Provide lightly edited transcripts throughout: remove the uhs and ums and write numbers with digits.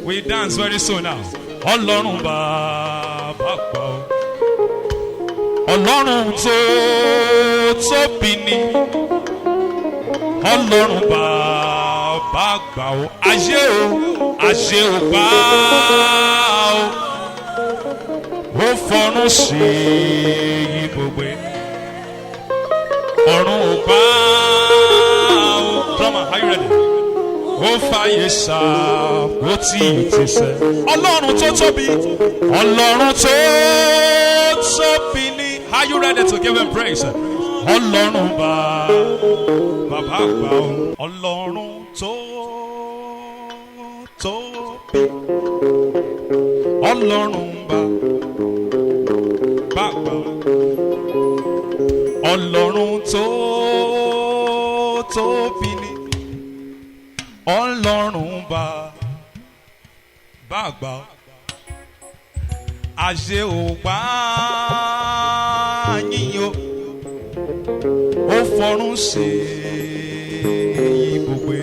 We dance very soon now. Ọlọ́run bàbá gbà ó. Ọlọ́run tó tóbi ni. Ọlọ́run bàbá gbà ó. Ayé ò gbà ó. Ó fọ̀run sí ibùgbé. Ọ̀run ò gbà ó. Drummer, are you ready? Ó fàyè sá ó tí ti sẹ́. Ọlọ́run tó tóbi. Ọlọ́run tó tóbi ni. Are you ready to give him praise? Ọlọ́run bàbá àgbà o. Ọlọ́run tó tóbi. Ọlọ́run bàbá àgbà o. Ọlọ́run tó tóbi ni. Ọlọ́run bàbá àgbà àṣẹ ò gbà yín o ó fọ̀run sí ibùgbé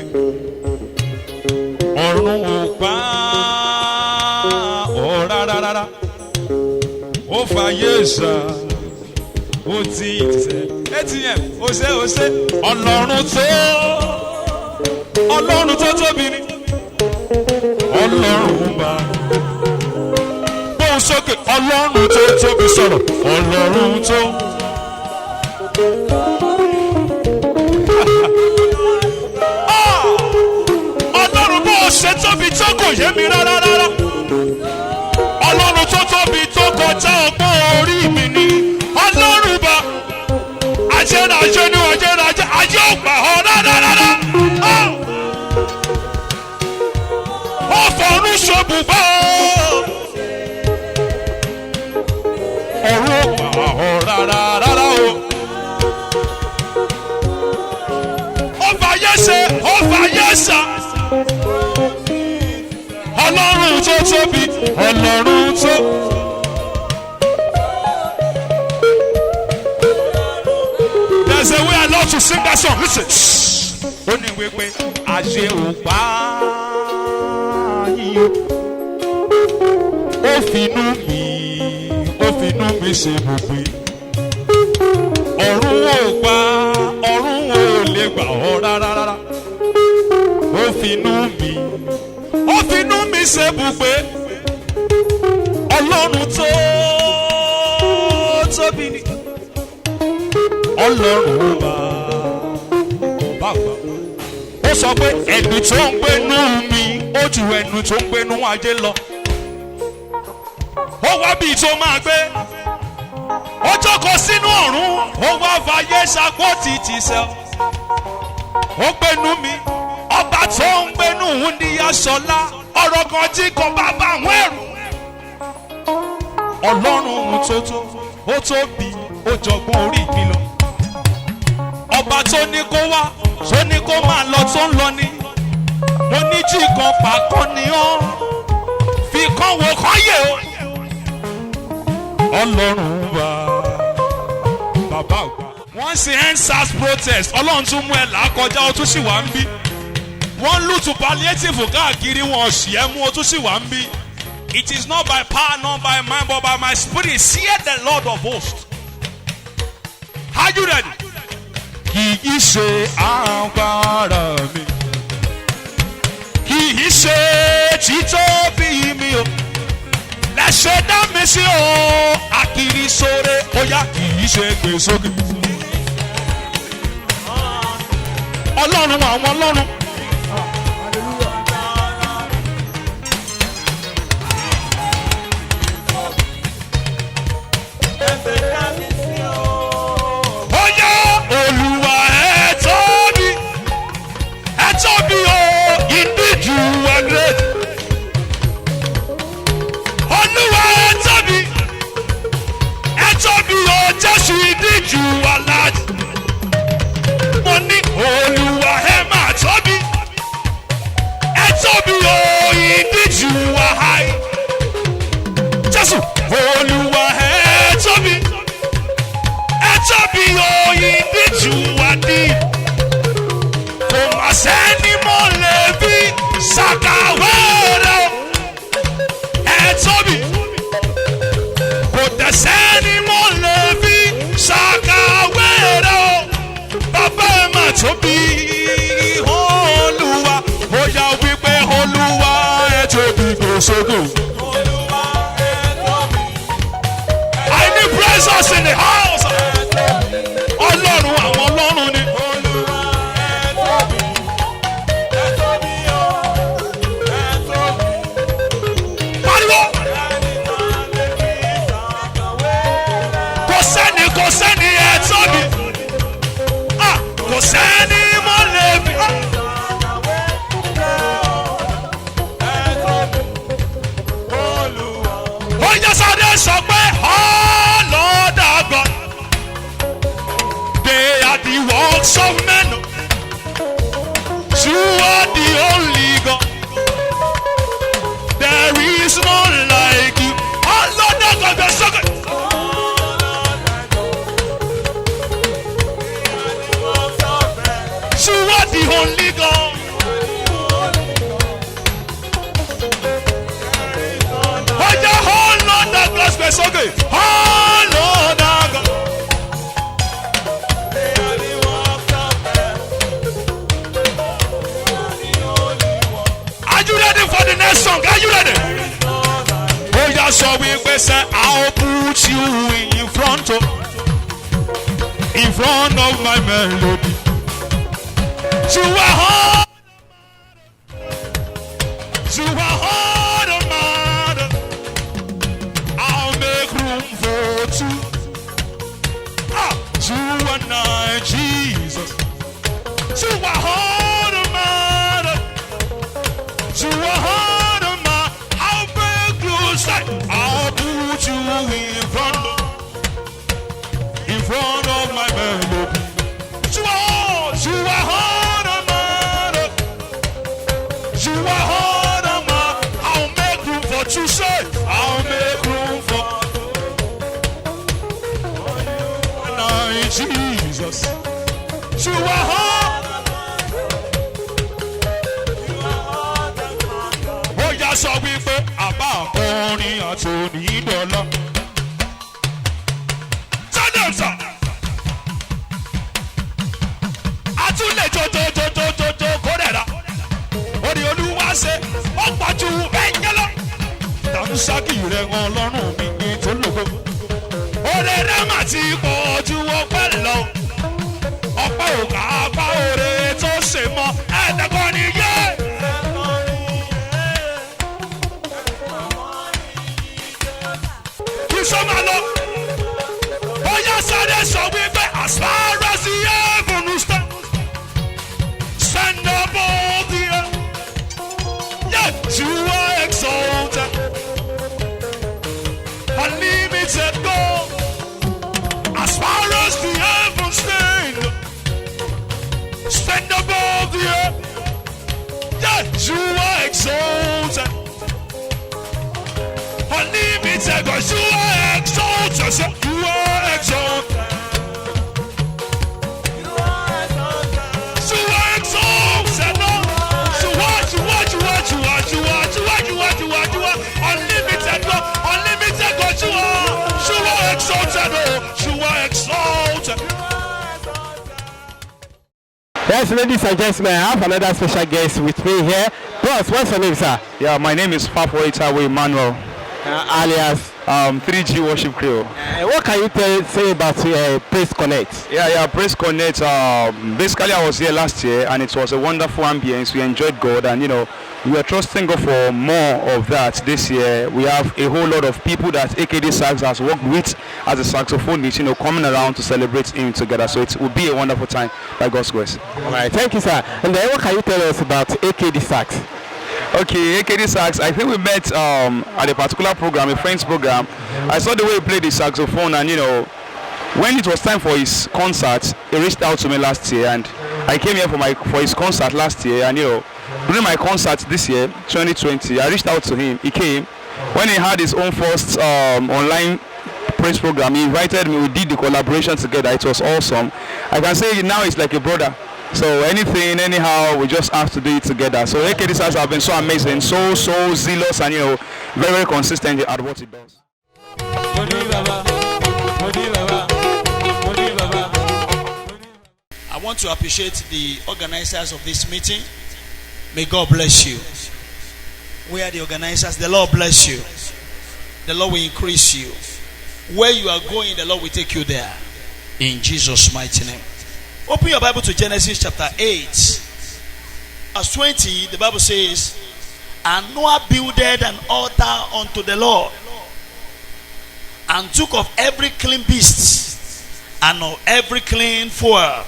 ọ̀run ò gbà ọ́ rárá ó fàyè sá ó ti tẹ̀ atm ó ṣe Ọlọ́run tó tóbi ni Ọlọ́run bá gbóhùn sókè Ọlọ́run tó tóbi sọ̀rọ̀ Ọlọ́run tó. Ọlọ́run bó ṣe tóbi tó kò yé mi rárá Ọlọ́run tó tóbi tó kọjá ọgbọ́n orí mi ni Ọlọ́run bá ajẹ́nàjẹ́ ni ajẹ́nàjẹ́ ajẹ́ ògbà ọ̀ rárá. Ọ̀fọ̀run ṣòbùbá ọ̀run ọ̀pá rárá o. Ọba yẹ́sẹ̀ ọba yẹ́sà Ọlọ́run tó tóbi Ọlọ́run tó. There's a way I love to sing that song. Listen. Ó ní wípé àṣẹ ò gbà ó finú mi ṣe bùgbé ọ̀run ò gbà ọ̀run ò lè gbà ọ́ rárá ó finú mi ṣe bùgbé Ọlọ́run tó tóbi ni Ọlọ́run bá gbà. Ó sọ pé ẹni tó ń gbénú mi ó ju ẹnu tó ń gbénú ajé lọ. Ó wá bí tó máa gbé. Ó jókòó sínú ọ̀run. Ó wá fàyè ṣàpótì tìṣẹ́. Ó gbénú mi. Ọba tó ń gbénú Wúndíá Ṣọlá. Ọ̀rọ̀ kan tí kò bá bá àwọn ẹ̀rù. Ọlọ́run tó tóbi ó jọgbọ́n orí mi lọ. Ọba tó ní kó wá. Tó ní kó máa lọ tó ń lọ ni mo ní jí kan pàkan ni ó fi kan wò kán yè ó. Ọlọ́run bàbá àgbà. Wọ́n ṣe EndSARS protest Ọlọ́run tún mú ẹ làákọjá ó tún sì wá ń bí. Wọ́n lùtù palliative káàkiri wọn ṣì ẹ́ mú ó tún sì wá ń bí. It is not by power not by mind but by my spirit saith the Lord of hosts. Are you ready? Kì í ṣe agbára mi, kì í ṣe títóbi mi o, lẹ́sẹ̀ dá mi sí o, àkìrí sóre, ó yá kì í ṣe gbèsògì. Ọlọ́run àwọn ọlọ́run. Olúwa ẹ̀ tóbi. tóbi Olúwa ó yá wípé Olúwa ẹ tóbi gbòsógbò. I need presence in the house. Ọlọ́run àwọn ọlọ́run ni. Pariwo. Kò sẹ́ni ẹ tóbi. Kò sẹ́ni mọ́ lè fi. Ó yẹ sáré sọ pé Lord our God, they are the works of men. You are the only God. There is none like you. Lord our God, they're so good. You are the only God. Oh yeah, oh Lord our God, they're so good. Oh Lord our God. Are you ready for the next song? Are you ready? Oh yeah, so we say I'll put you in front of my melody. You are hard. You are hard on mother. I'll make room for two. You and I, Jesus. You are hard on mother. You are hard on my. I'll make you say. I'll put you in front of my melody. You are hard on mother. You are hard on my. I'll make room for two. Say, I'll make room for Jesus. You are hard. Oh yeah, so we pay about only at $20. Tell them so. Atúlẹ̀ jọjọjọjọjọ kórẹ̀ra. Orí Olúwa ṣe ọ̀pọ̀ ju ẹ̀yẹ lọ. Dàmúsákì rẹ̀ wọn lọ́rùn mi ní tó lògbò. Orí rẹ̀ mà ti pọ̀ ju ọpẹ́ lọ. Ọpẹ́ òkà apá oore tó ṣe mọ́ ẹ̀ẹ́dẹ́gbọ́n ni yé. Kì í sọ máa lọ. Ó yá sáré sọ wípé as far as the heaven stand. Stand above the earth. Yeah, you are exalted. Unlimited God. As far as the heavens stand. Stand above the earth. Yeah, you are exalted. Unlimited God. You are exalted. So you are exalted. Unlimited God, unlimited God, you are exalted, you are exalted. Yes, ladies and gentlemen, I have another special guest with me here. Boss, what's your name, sir? Yeah, my name is Fafo Itawe Emmanuel, alias 3G Worship Crew. What can you say about Praise Connect? Yeah, Praise Connect. Basically, I was here last year, and it was a wonderful ambience. We enjoyed God, and we are trusting God for more of that this year. We have a whole lot of people that AKD Sax has worked with as a saxophonist, coming around to celebrate him together. So it will be a wonderful time by God's grace. All right, thank you, sir. And then what can you tell us about AKD Sax? Okay, AKD Sax, I think we met at a particular program, a friend's program. I saw the way he played the saxophone, and when it was time for his concert, he reached out to me last year, and I came here for his concert last year, and during my concert this year, 2020, I reached out to him. He came. When he had his own first online praise program, he invited me. We did the collaboration together. It was awesome. I can say now it's like a brother. So anything, anyhow, we just have to do it together. So AKD Sax have been so amazing, so zealous, and very, very consistent at what it does. I want to appreciate the organizers of this meeting. May God bless you. We are the organizers. The Lord bless you. The Lord will increase you. Where you are going, the Lord will take you there. In Jesus' mighty name. Open your Bible to Genesis chapter 8. Verse 20, the Bible says, and Noah builded an altar unto the Lord, and took of every clean beast, and of every clean fowl,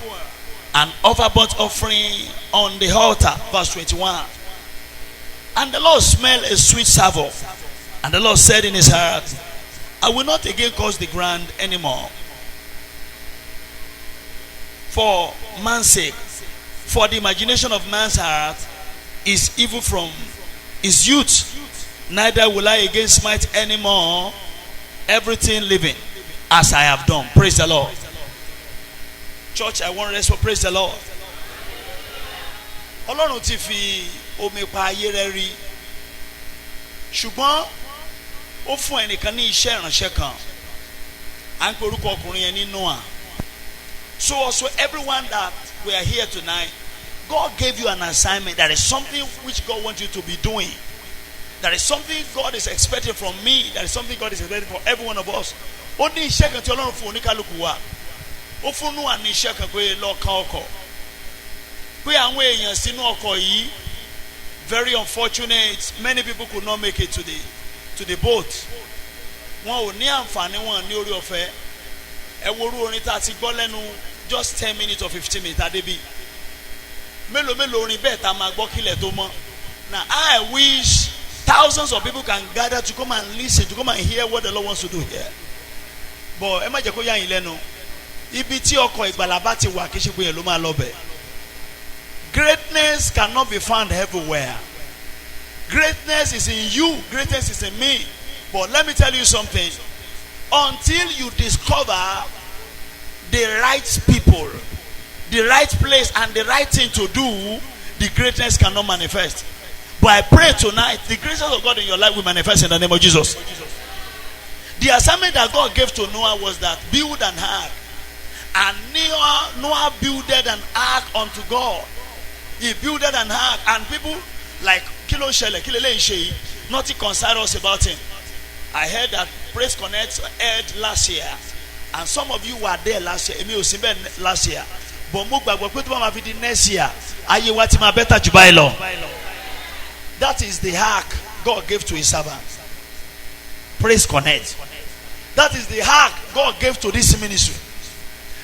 and offered burnt offering on the altar. Verse 21. And the Lord smelled a sweet savour. And the Lord said in his heart, I will not again curse the ground anymore for man's sake. For the imagination of man's heart is evil from his youth. Neither will I again smite anymore everything living as I have done. Praise the Lord. Church, I want to rest for praise the Lord. Ọlọ́run ti fi omi pa ayé rẹ̀ rí. Ṣùgbọ́n ó fún ẹnìkan ní iṣẹ́ ìránṣẹ́ kan. À ń pe orúkọ ọkùnrin yẹn ní Noah. So also everyone that we are here tonight, God gave you an assignment. There is something which God wants you to be doing. There is something God is expecting from me. There is something God is expecting for every one of us. Ó ní iṣẹ́ kan tí Ọlọ́run fún oníkálukú wa. Ó fún Noah ní iṣẹ́ kan pé lọ kan ọkọ̀. Pé àwọn èèyàn sínú ọkọ̀ yìí, very unfortunate, many people could not make it to the boat. Wọn ò ní àǹfààní wọn ní orí ọ̀fẹ́. Ẹ wo orú orin tá a ti gbọ́ lẹ́nu just 10 minutes or 15 minutes adébí. Mélòó orin bẹ́ẹ̀ tá a máa gbọ́ kílẹ̀ tó mọ́. Now I wish thousands of people can gather to come and listen, to come and hear what the Lord wants to do here. But ẹ má jẹ́ kó yà yín lẹ́nu. Ibi tí ọkọ̀ ìgbàlà bá ti wà kí ṣe pé yẹn ló máa lọ bẹ̀. Greatness cannot be found everywhere. Greatness is in you. Greatness is in me. But let me tell you something. Until you discover the right people, the right place, and the right thing to do, the greatness cannot manifest. But I pray tonight, the greatness of God in your life will manifest in the name of Jesus. The assignment that God gave to Noah was that build an ark. And Noah builded an ark unto God. He builded an ark, and people like Kilo Shele, Kilele Ishei, nothing concerned us about him. I heard that Praise Connect aired last year, and some of you were there last year. Emi Osimbe last year, but mo gbàgbọ́ pé tó bá máa fi di next year, ayé wa ti máa better jù báyìí lọ. That is the ark God gave to his servants. Praise Connect. That is the ark God gave to this ministry.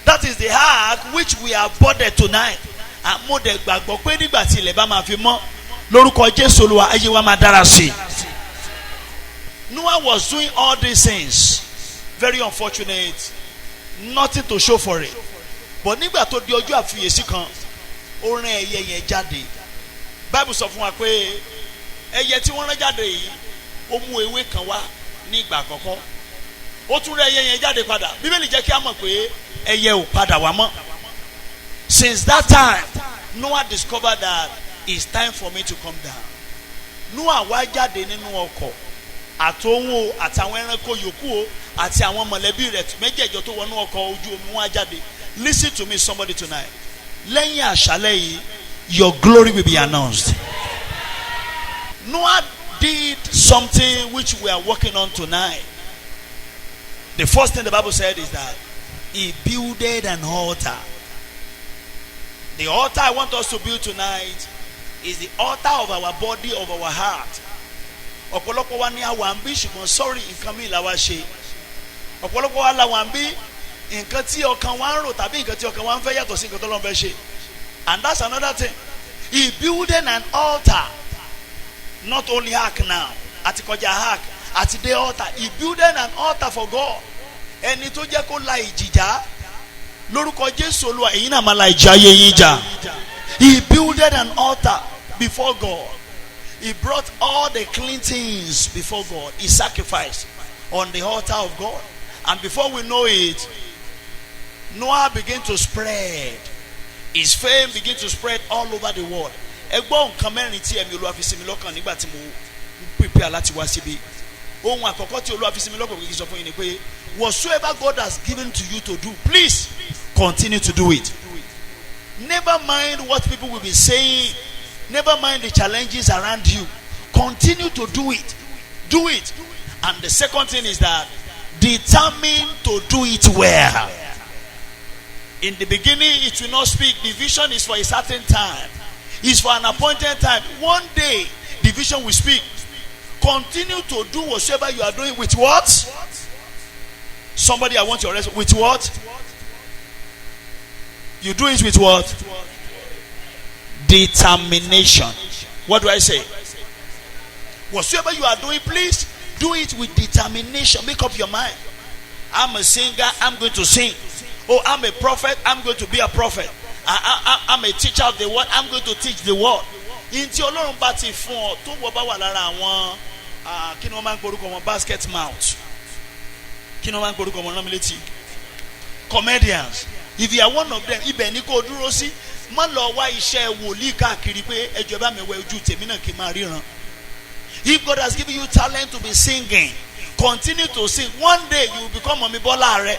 That is the ark which we are boarded tonight. Àmọ́ dẹ̀ gbàgbọ́ pé nígbà tí ilẹ̀ bá máa fi mọ́, lórúkọ Jésù Olúwa ayé wa máa dára sí. Noah was doing all these things. Very unfortunate. Nothing to show for it. But nígbà tó di ọjọ́ àfiyèsí kan, ó rán ẹyẹ yẹn jáde. Bible sọ fún wa pé ẹyẹ tí wọ́n rán jáde yìí, ó mú ewé kan wá ní ìgbà àkọ́kọ́. Ó tún rán ẹyẹ yẹn jáde padà. Bíbélì jẹ́ kí a mọ̀ pé ẹyẹ ò padà wá mọ́. Since that time, Noah discovered that it's time for me to come down. Noah wá jáde nínú ọkọ̀. Àtòun àtàwọn ẹranko yòókù o àti àwọn mọ̀lẹ́bí rẹ̀ méjèèjọ tó wọnú ọkọ̀ ojú omi wọn jáde. Listen to me, somebody tonight. Lẹ́yìn àṣálẹ́ yìí, your glory will be announced. Noah did something which we are working on tonight. The first thing the Bible said is that he builded an altar. The altar I want us to build tonight is the altar of our body, of our heart. Ọ̀pọ̀lọpọ̀ wa ní àwọn àǹbí ṣùgbọ́n sorry nǹkan mi là wá ṣe. Ọ̀pọ̀lọpọ̀ wa làwọn àǹbí nǹkan tí ọkàn wa ń rò tàbí nǹkan tí ọkàn wa ń fẹ́ yàtọ̀ sí nǹkan tó lọ́n fẹ́ ṣe. And that's another thing. He building an altar. Not only ark now. Àti kọjá ark. Àti dé altar. He building an altar for God. Ẹni tó jẹ́ kó la ìjìjà. Lórúkọ Jésù Olúwa èyí náà máa la ìjà ayé yín jà. He builded an altar before God. He brought all the clean things before God. He sacrificed on the altar of God. And before we know it, Noah began to spread. His fame began to spread all over the world. Ẹgbọ́n nǹkan mẹ́rin tí ẹ̀mí Olúwa fi sí mi lọ́kàn nígbà tí mo prepare láti wá síbí. Ohun àkọ́kọ́ tí Olúwa fi sí mi lọ́kàn kìí sọ fún yín ni pé whatsoever God has given to you to do, please continue to do it. Never mind what people will be saying. Never mind the challenges around you. Continue to do it. Do it. And the second thing is that determine to do it well. In the beginning, it will not speak. The vision is for a certain time. It's for an appointed time. One day, the vision will speak. Continue to do whatever you are doing with what? Somebody, I want your response. With what? You do it with what? Determination. What do I say? Whatsoever you are doing, please do it with determination. Make up your mind. I'm a singer, I'm going to sing. Oh, I'm a prophet, I'm going to be a prophet. I'm a teacher of the word, I'm going to teach the word. Inti Ọlọ́run bá ti fún ọ tó wọ bá wà lára àwọn kí ni wọ́n máa ń porúkọ wọn basket mouth. Kí ni wọ́n máa ń porúkọ wọn náà comedians. If you are one of them, ibẹ̀ ni kò dúró sí. Má lọ wá iṣẹ́ wòlíì káàkiri pé ẹjọ́ bá mi wẹ ojú tèmi náà kí n máa ríran. If God has given you talent to be singing, continue to sing. One day you will become Mami Bola Are.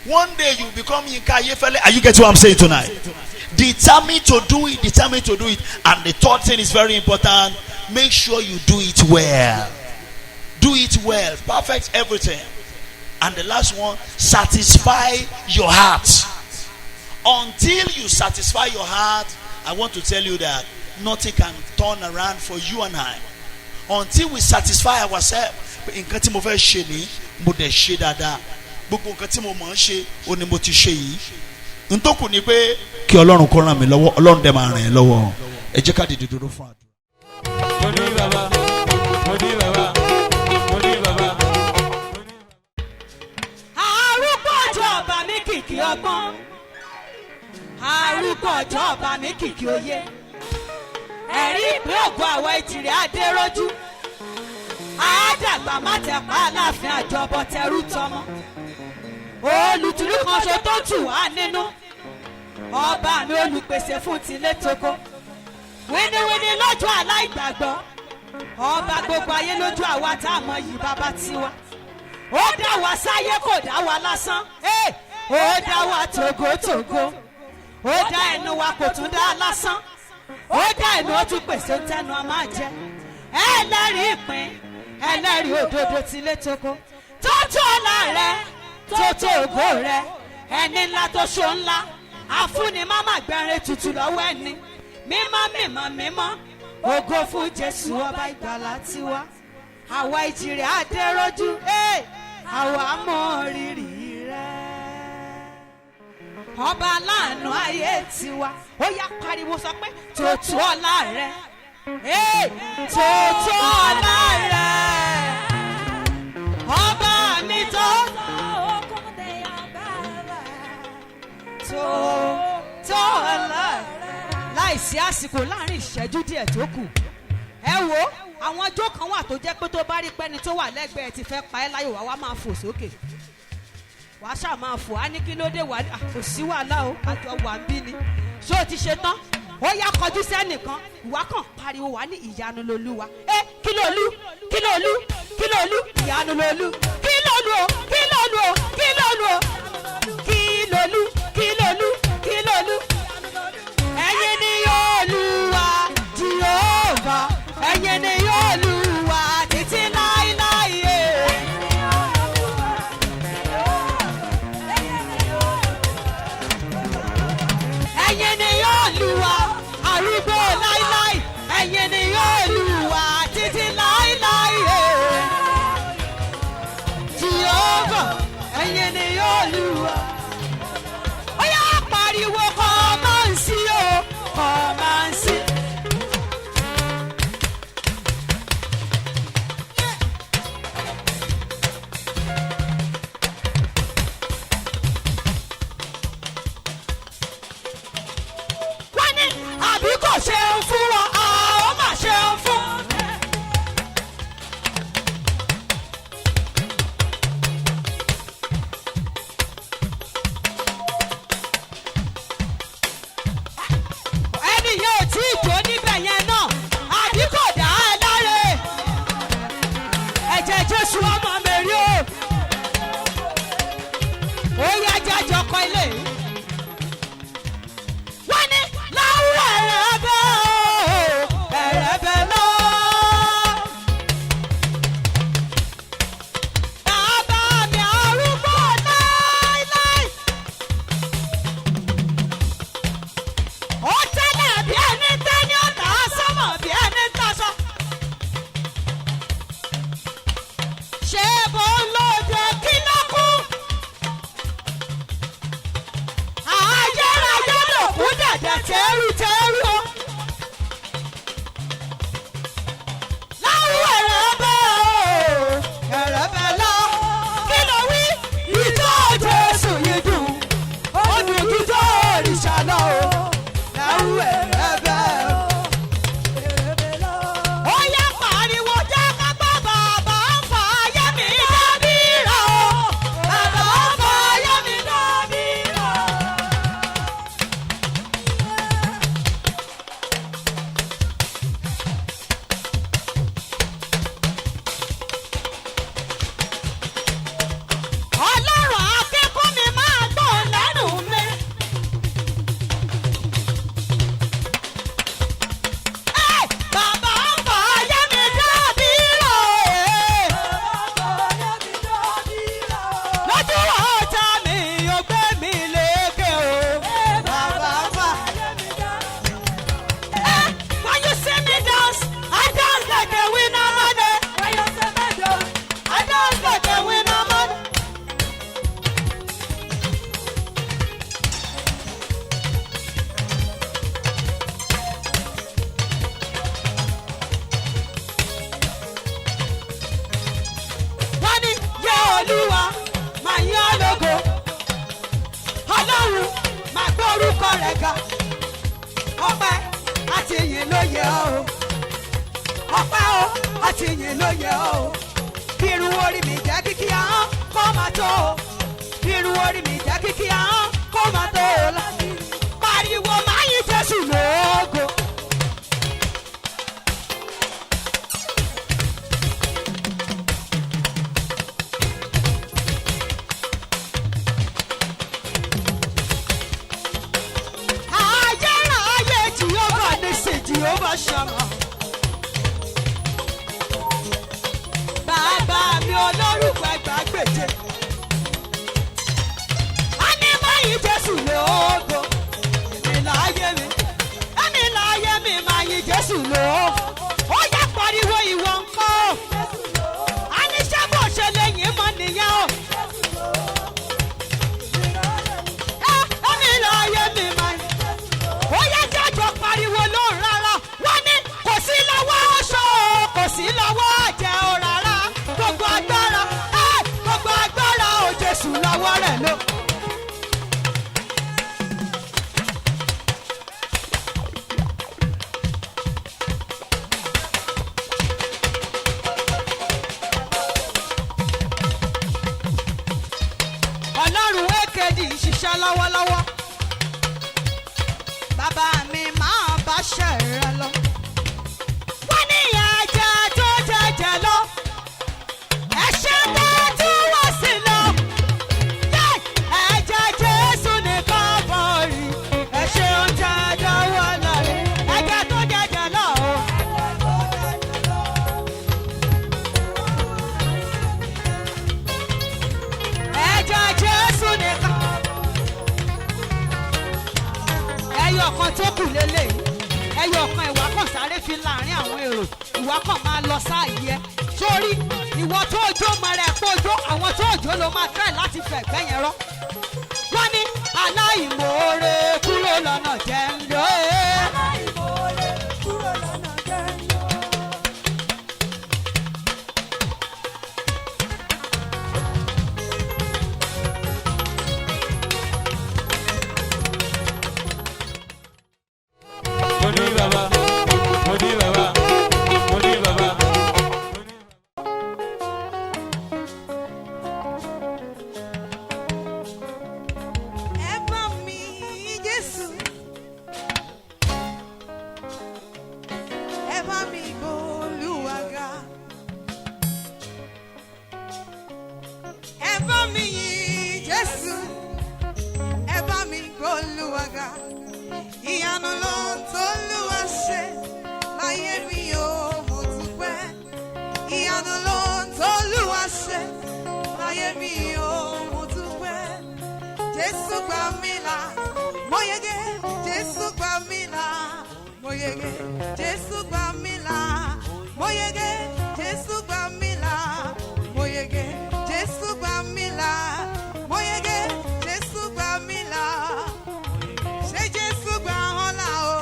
One day you will become Yinka Ayefele. Are you getting what I'm saying tonight? Determine to do it. Determine to do it. And the third thing is very important. Make sure you do it well. Do it well. Perfect everything. And the last one, satisfy your heart. Until you satisfy your heart, I want to tell you that nothing can turn around for you and I. Until we satisfy ourselves. Nǹkan tí mo fẹ́ ṣe ni mo dẹ̀ ṣe dáadáa. Gbogbo nǹkan tí mo mọ̀ ń ṣe ó ní mo ti ṣe yìí. Ntòkù ni pé kí Ọlọ́run kó ràn mí lọ́wọ́, Ọlọ́run dẹ̀ máa ràn ẹ́ lọ́wọ́. Ẹ jẹ́ ká dìde dúró fún àdúrà. Mo ní bàbá, mo ní bàbá, mo ní bàbá. Arúgbó ọjọ́ ọba mi kìkì ọgbọ́n. Arúgbó ọjọ́ ọba mi kìkì òye. Ẹ̀rí ìpín ògùn àwọn ìtìrì adéròjú. Àádàgbà má tẹ̀pá aláàfin àjọbọ tẹrú tọmọ. Olùtúrú kan ṣo tó tù wá nínú. Ọba mi olùpèsè fún tilé toko. Wíníwíní lójú aláìgbàgbọ́. Ọba gbogbo ayé lójú àwa tá a mọ yìí bàbá tiwa. Ó dá wa sáyé kò dá wa lásán. Ó dá wa tògótògó. Ó dá ẹnu wa kò tún dá lásán. Ó dá ẹnu ó tún pèsè tẹnu a máa jẹ. Ẹlẹ́rìí ìpín, ẹlẹ́rìí òdodo tilé toko. Tótó ọlá rẹ, tótó ògo rẹ. Ẹni ńlá tó ṣó ńlá. Àfúnni máma gbẹ̀rin tutù lọ́wọ́ ẹni. Mímọ́ mímọ́ mímọ́. Ògo fún Jésù ọba ìgbàlà tiwa. Àwa ìjìrì adéròjú. Àwa mọ rírì rẹ. Ọba aláàánú ayé tiwa. Ó yá pariwo sọ pé tòótọ́ ọlá rẹ. Tòótọ́ ọlá rẹ. Ọba mi tó. Tòótọ́ ọlá rẹ. Láìsí àsìkò láàrin ìṣẹ́jú díẹ̀ tó kù. Ẹ wo àwọn ọjọ́ kan wà tó jẹ́ pé tó bá rí pẹ́ni tó wà lẹ́gbẹ̀ẹ́ ti fẹ́ pa ẹ́ láyò wá máa fò sókè. Wàá ṣáà máa fò á ní kí ló dé wà kò sí wàhálà o àjọ wà ń bí ni. Ṣé o ti ṣe tán? Ó yá kọjú sẹ́nìkan ìwà kan pariwo wà ní ìyanu lolúwa. Kí ló lú? Kí ló lú? Kí ló lú? Ìyanu lolú. Kí ló lú o? Kí ló lú o? Kí ló lú o? Kí ló lú? Kí ló lú? Kí ló lú? Ẹ̀yin ni Olúwa Jèhófà. Ẹ̀yin ni Olúwa títí láíláí. Ẹ̀yin ni Olúwa arúgbó láíláí. Ẹ̀yin ni Olúwa títí láíláí. Jèhófà, ẹ̀yin ni Olúwa. Ó yá pariwo kọ́ máa ń sí o, kọ́ máa ń sí. Wọ́n ní àbí kò ṣeun fún wọn, ó mà ṣeun fún. Ẹni yẹn ò tí ì jó níbẹ̀ yẹn náà, àbí kò dá ẹ láre. Ẹ̀jẹ̀ Jésù ọmọ Mèrí o. Ó yá jájọ kọ ilé. àtìyìn ló yẹ ọ́ ọpẹ́ o àtìyìn ló yẹ ọ́ irun orí mi jẹ́ kíkí ahọ́n kó máa tó o irun orí mi jẹ́ kíkí ahọ́n kó máa tó o láti pariwo máa yìn Jésù lógo. Jehovah Shammah. Bàbá mi olórúkọ ẹgbàágbèje. A ní máa yìn Jésù lógo. Èmi láyé mi máa yìn Jésù lógo. Ó yá pariwo ìwọ ńkọ́. A ní sábò ṣe lè yìn mọ́ nìyẹn o. Èmi láyé mi máa yìn. Ó yá jájọ pariwo lóhùn rárá. Wọ́n ní kò sí lọ́wọ́ ọ̀ṣọ́ kò sí lọ́wọ́ àjẹ́ o rárá. Gbogbo agbára o Jésù lọ́wọ́ rẹ̀ ló. Ọlọ́run èkejì ń ṣiṣẹ́ lọ́wọ́lọ́wọ́. Bàbá mi máa bá ṣẹ̀ rẹ lọ. Wọ́n ní ẹ̀jẹ̀ tó jẹ̀jẹ̀ lọ. Ẹ̀ṣẹ̀ tó tún wọ̀ sí lọ. Ẹ̀jẹ̀ Jésù nìkan bọ̀rì. Ẹ̀ṣẹ̀ oúnjẹ dánwò lọ́rí. Ẹ̀jẹ̀ tó jẹ̀jẹ̀ lọ. Ẹ̀jẹ̀ Jésù nìkan. Ẹyọ kan tó kù lélẹ̀ ẹyọ kan ìwà kan sáré fi láàrin àwọn èrò ìwà kan máa lọ sáàyè sórí ìwọ tó ojó mọ̀rẹ́ ẹ̀pọ̀jọ́ àwọn tó ojó ló máa tẹ̀ láti fẹ̀gbẹ́ yẹn rọ́ wọ́n ní aláìmoore kúrò lọ́nà jẹ́ ń lọ. Aláìmoore kúrò lọ́nà jẹ́ ń lọ. Ìyanu ló ń t'Olúwa ṣe láyé mi o mo dúpẹ́. Ìyanu ló ń t'Olúwa ṣe láyé mi o mo dúpẹ́. Jésù gbà mí là mo yege, Jésù gbà mí là mo yege, Jésù gbà mí là mo yege, Jésù gbà mí là mo yege, Jésù gbà mí là mo yege, Jésù gbà mí là. Ṣé Jésù gbà ọ́ là o?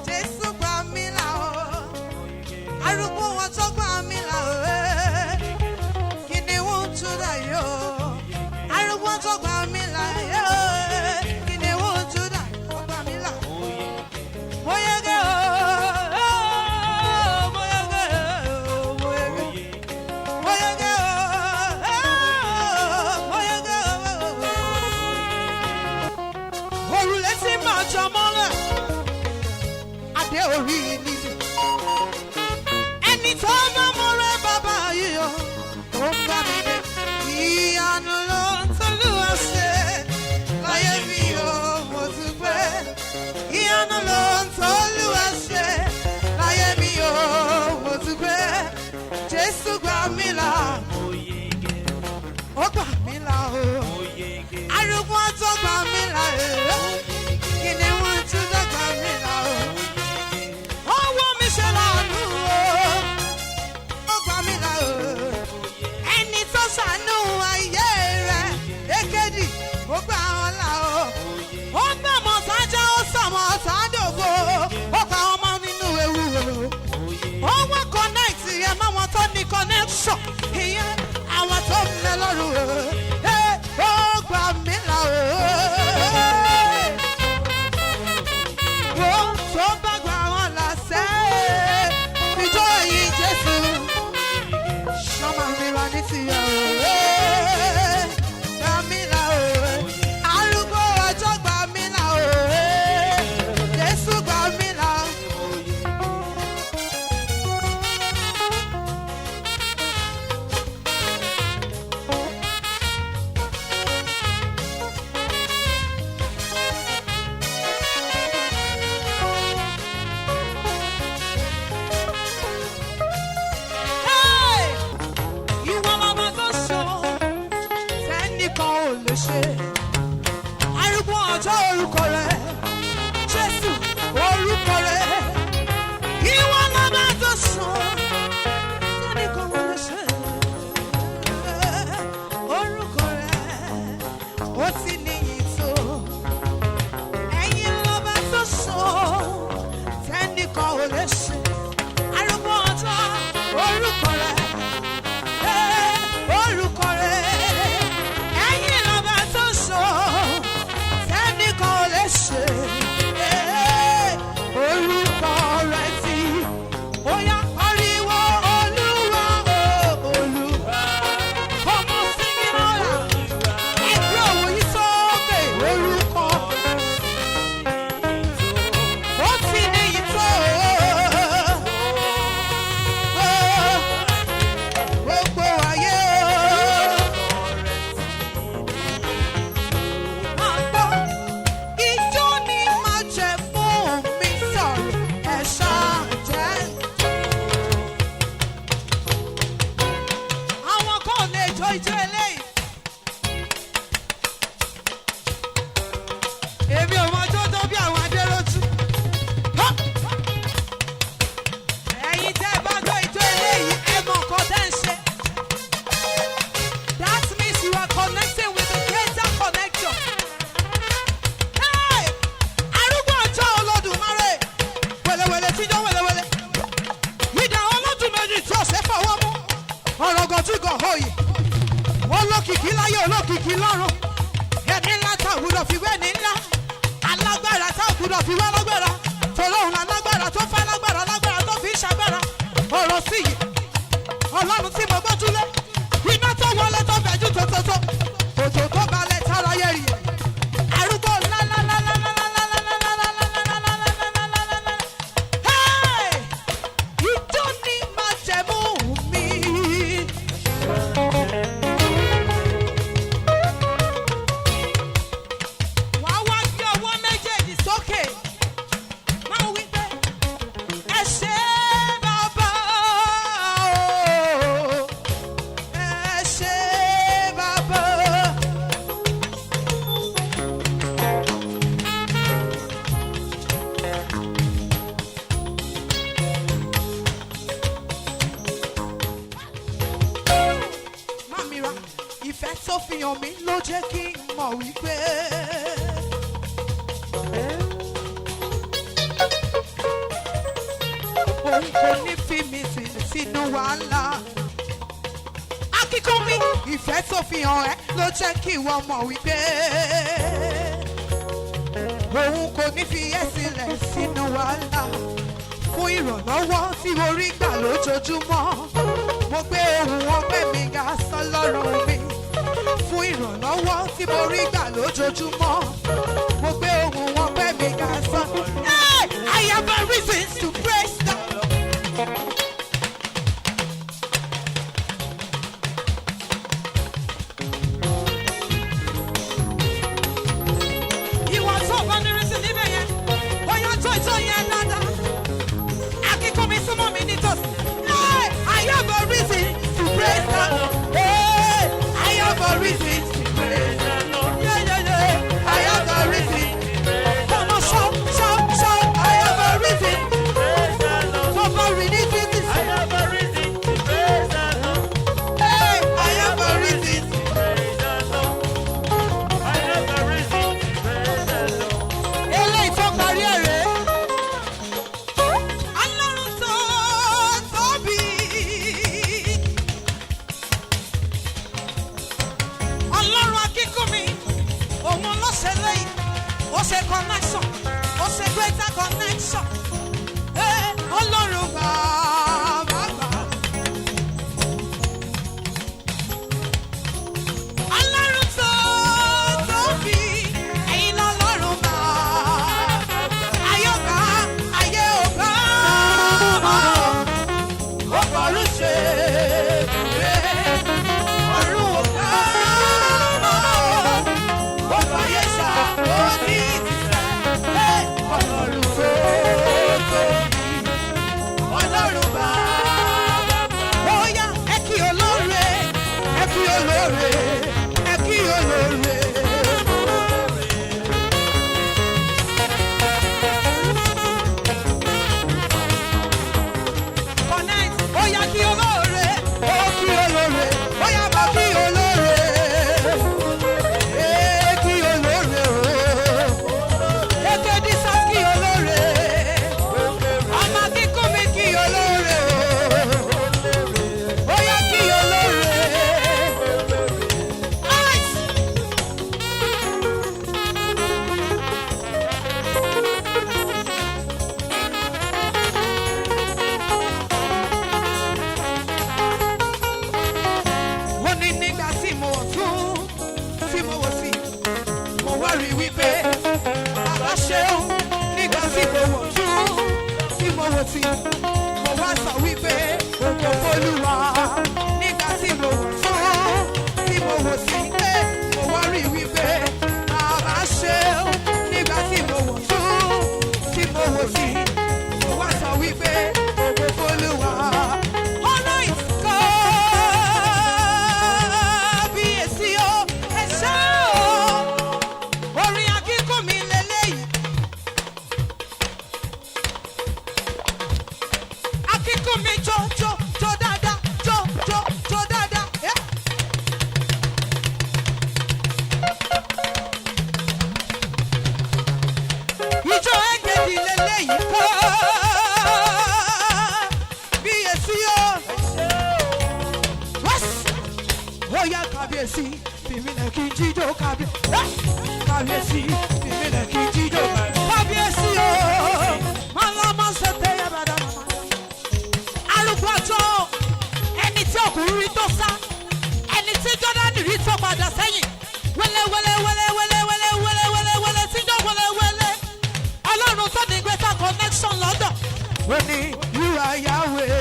Jésù gbà mí là o. Arúgbó wọn tó gbà mí là o. Kìnìún Júdà yó. Arúgbó tó gbà mí là yó. Kìnìún Júdà tó gbà mí là. Mo yege o. Mo yege o. Mo yege. Mo yege o. Mo yege o. Òrùlé tí máa jọ mọ́lẹ̀, adé orí níbi. Ẹni tó bá mọ rẹ bàbá yìí o, ó gbà mí dé. Ìyanu ló ń t'Olúwa ṣe láyé mi o, mo dúpẹ́. Ìyanu ló ń t'Olúwa ṣe láyé mi o, mo dúpẹ́. Jésù gbà mí là, ó gbà mí là o. Arúgbó tó gbà mí là o. Kìnìún Júdà gbà mí là o. Ọwọ́ mi ṣe lànà o. Ó gbà mí là o. Ẹni tó ṣàánú ayé rẹ̀ èkejì ó gbà wọn là o. Ó gbà mọ̀ sájà ó sàmọ̀ sádògbò. Ó gbà wọn mọ́ nínú ewu o. Ó wá connect yẹn mọ́ wọn tó ní connection. Ìyẹn àwọn tó ń lẹ lọ́rùn o. Ó gbà mí là o. Tó bá gbà olókìkí láyé olókìkí lọ́run ẹni ńlá tá ò gbúdọ̀ fi wé ní ńlá alágbára tá ò gbúdọ̀ fi wé lágbára tòlóhùn alágbára tó fẹ́ lágbára lágbára tó fi ń ṣàgbára ọ̀rọ̀ sí yìí ọlọ́run tí mo gbójúlé iná tó wọlé tó fẹ̀jú tótótó òjò tó balẹ̀ tára yẹ rí arúgbó ìjọ ni máa jẹ̀mú mi. wàá wá gbé ọwọ́ méjèèjì sókè máa wí pé ẹ ṣé bàbá o ẹ ṣé bàbá. Mamira, ìfẹ́ tó fi hàn mí ló jẹ́ kí n mọ̀ wípé. Òun kò ní fi mi sínú wàhálà. Akíkún mi, ìfẹ́ tó fi hàn ẹ́ ló jẹ́ kí ìwọ mọ̀ wípé. Òun kò ní fi ẹ́ sílẹ̀ sínú wàhálà. Fún ìrànlọ́wọ́ tí mo rí gbà lójoojúmọ́. Mo gbé ohùn ọpẹ́ mi ga sọ́lọ́run mi. Fún ìrànlọ́wọ́ tí mo rí gbà lójoojúmọ́. Mo gbé ohùn ọpẹ́ mi ga sọ́. I have a reason to praise God. Ìwọ̀n tó bá ní rísí níbẹ̀ yẹn, bóyá tó ìjọ yẹn dáadáa. Akíkún mi súnmọ́ mi nítòsí. I have a reason to praise God. I have a reason to praise God. Yeah. I have a reason. Come on, shout. I have a reason. Somebody needs this. I have a reason to praise God. Hey, I have a reason. I have a reason to praise God. Eléyìí tó parí ẹ̀rẹ́. Ọlọ́run tó tóbi. Ọlọ́run akíkún mi, òun ló ṣe lẹ́yìn, ó ṣe connection, ó ṣe greater connection. Ọlọ́run bàbá. Ọlọ́run tó tóbi, ẹ̀yin lọ́lọ́run bàbá. Ayọ̀ká, ayé ọ̀gá, ọ̀pọ̀lù ṣe kúrẹ́. Ọ̀run ọ̀gá, ọ̀pọ̀ ayé ṣá, ó ní ìtìsẹ́. Ọlọ́run tó tóbi, Ọlọ́run bàbá. Ó yá, ẹ kí olóore, ẹ kí olóore, ẹ kí olóore. Connect, ó yá kí olóore, ó kí olóore, ó yá bá kí olóore. Kí olóore o. Ètò ìdísá kí olóore. Ọmọ kíkún mi kí olóore o. Ó yá kí olóore. Ice. Mo ní nígbà tí mo wọ̀ tún tí mo wọ̀ sí mo wá rí wípé bàbá ṣeun nígbà tí mo wọ̀ tún tí mo wọ̀ sí mo wá sọ wípé ògo f'Olúwa nígbà tí mo wọ̀ tún tí mo wọ̀ sí mo wá rí wípé bàbá ṣeun nígbà tí mo wọ̀ tún tí mo wọ̀ sí mo wá sọ wípé ògo f'Olúwa. Ọ̀nà ìsìnkọ́ bí èsì o ẹ̀ṣẹ́ o orin akíkún mi lélẹ́yìí. Akíkún mi jó dáadáa jó dáadáa. Ìjọ ẹ̀gẹ̀dì lélẹ́yìí kọ́ bí èsì o. Ó yá kàbí kábíyèsí fìmílẹ̀ kí n jíjó kábíyèsí fìmílẹ̀ kí n jíjó kábíyèsí o mọ́lọ́mọ́ ṣètè yàrá arúgbó àjọ ẹni tí ọkùnrin rí tó sá ẹni tí jọ́dánì rí tó padà sẹ́yìn wẹ́lẹ́wẹ́lẹ́wẹ́lẹ́wẹ́lẹ́wẹ́lẹ́wẹ́lẹ́ tí jọ́ wẹ́lẹ́wẹ́lẹ́ ọlọ́run tó ní greater connection lọ́dọ̀ wọ́n ní you are Yahweh.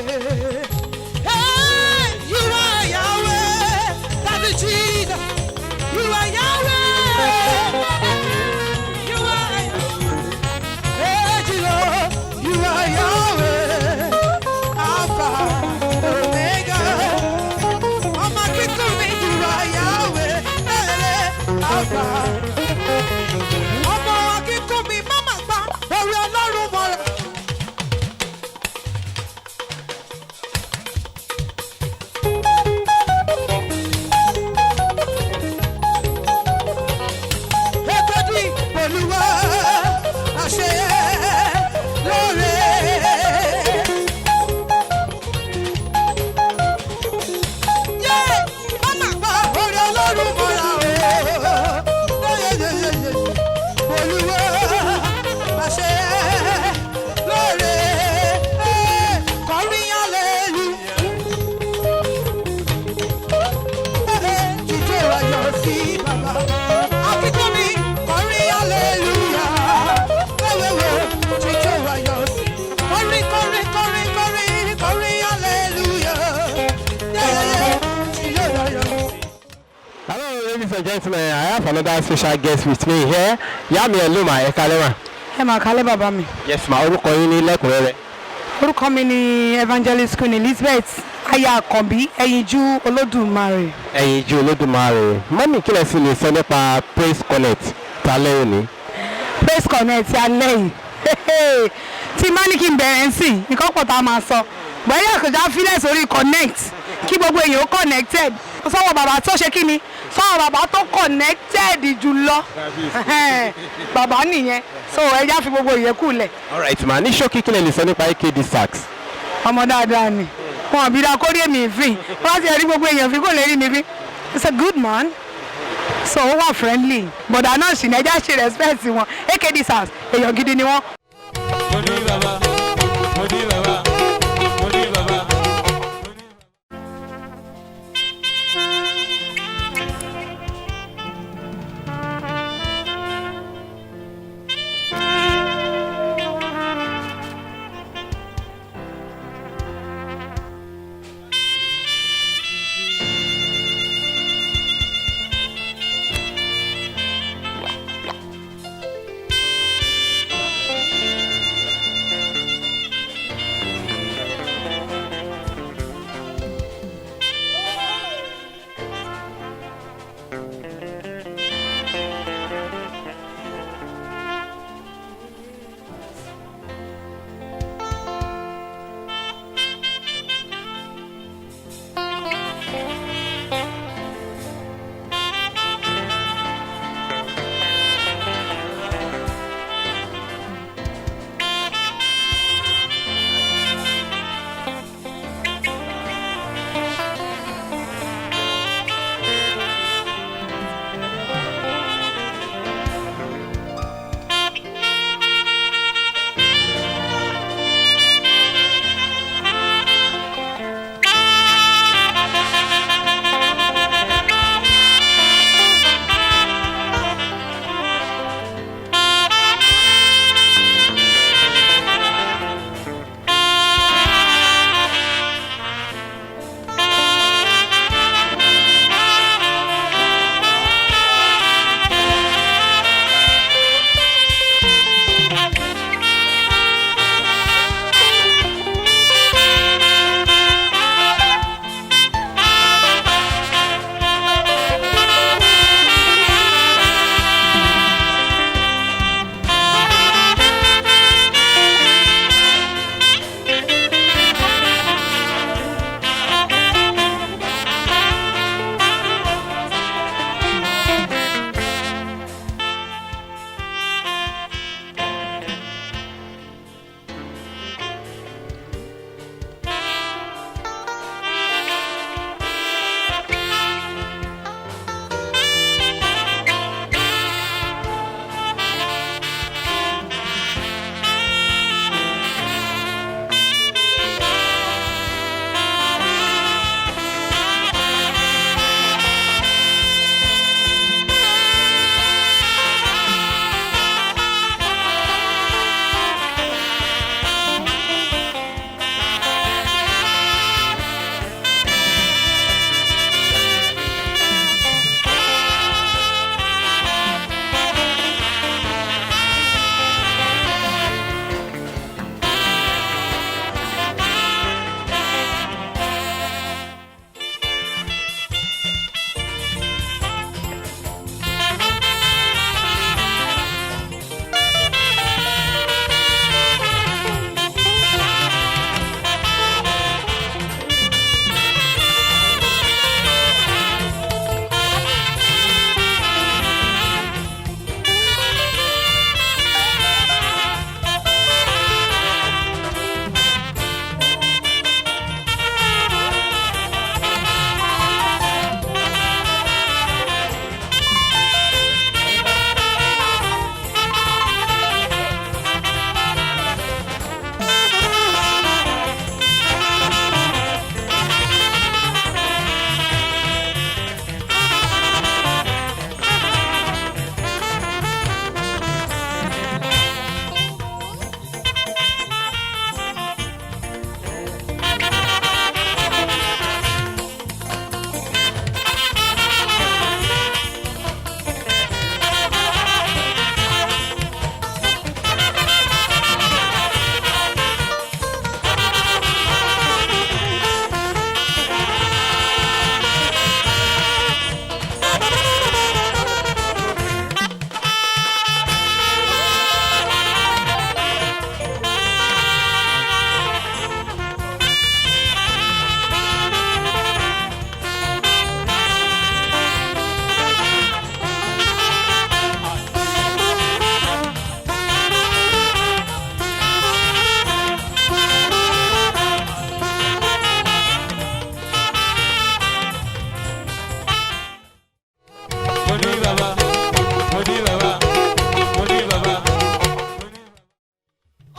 Hey, you are Yahweh. That is Jesus. You are Yahweh. You are Yahweh. Hey, Jesus. You are Yahweh. Alpha, Omega. Ọmọ kíkún mi, you are Yahweh. Alpha. Ọmọ kíkún mi, mama gbà, orí ọlọ́run mọ́ra. Olúwa àṣẹ lóore. Yé mama gba orí ọlọ́run mọ́ra o. Olúwa àṣẹ lóore. Kọrin alelu. Jíjó ayọ̀ sí bàbá. Akíkọ́ mi. Hallelujah. Hello, ladies and gentlemen. I have another special guest with me here. Yami Eluma, ẹ káalẹ́ ma. Ẹ máa kálẹ̀ bàbá mi. Yes ma, orúkọ yín ní lẹ́kùnrẹ́rẹ́. Orúkọ mi ni Evangelist Queen Elizabeth Aya Àkànbí Ẹyinjú Olódùmarè. Ẹyinjú Olódùmarè. Mọ́mí kí lẹ sì lè sọ nípa Praise Connect tálẹ́ òní. Praise Connect alẹ́ yìí. Tí má ní kí n bẹ̀rẹ̀ sí nǹkan pọ̀ tá a máa sọ. Bẹ́ẹ̀ àkànjá fílẹ̀ sórí connect kí gbogbo èèyàn ó connected. Sọ́wọ́ bàbá tó ṣe kí ni? Sọ́wọ́ bàbá tó connected jùlọ. Bàbá nìyẹn. So ẹja fi gbogbo ìyẹ́kù lẹ̀. All right ma, ní ṣókí kí lẹ lè sọ nípa AKD Sax. Ọmọ dáadáa ni. Wọn bí dáa kó rí èmi ìfín. Wọ́n ti rí gbogbo èèyàn fi kó lè rí mi fi. He's a good man. So ó wà friendly. Bọ̀dà náà sì ní ẹja ṣe respect wọn. AKD Sax èèyàn gidi ni wọ́n. Mo ní bàbá, mo ní bàbá, mo ní bàbá.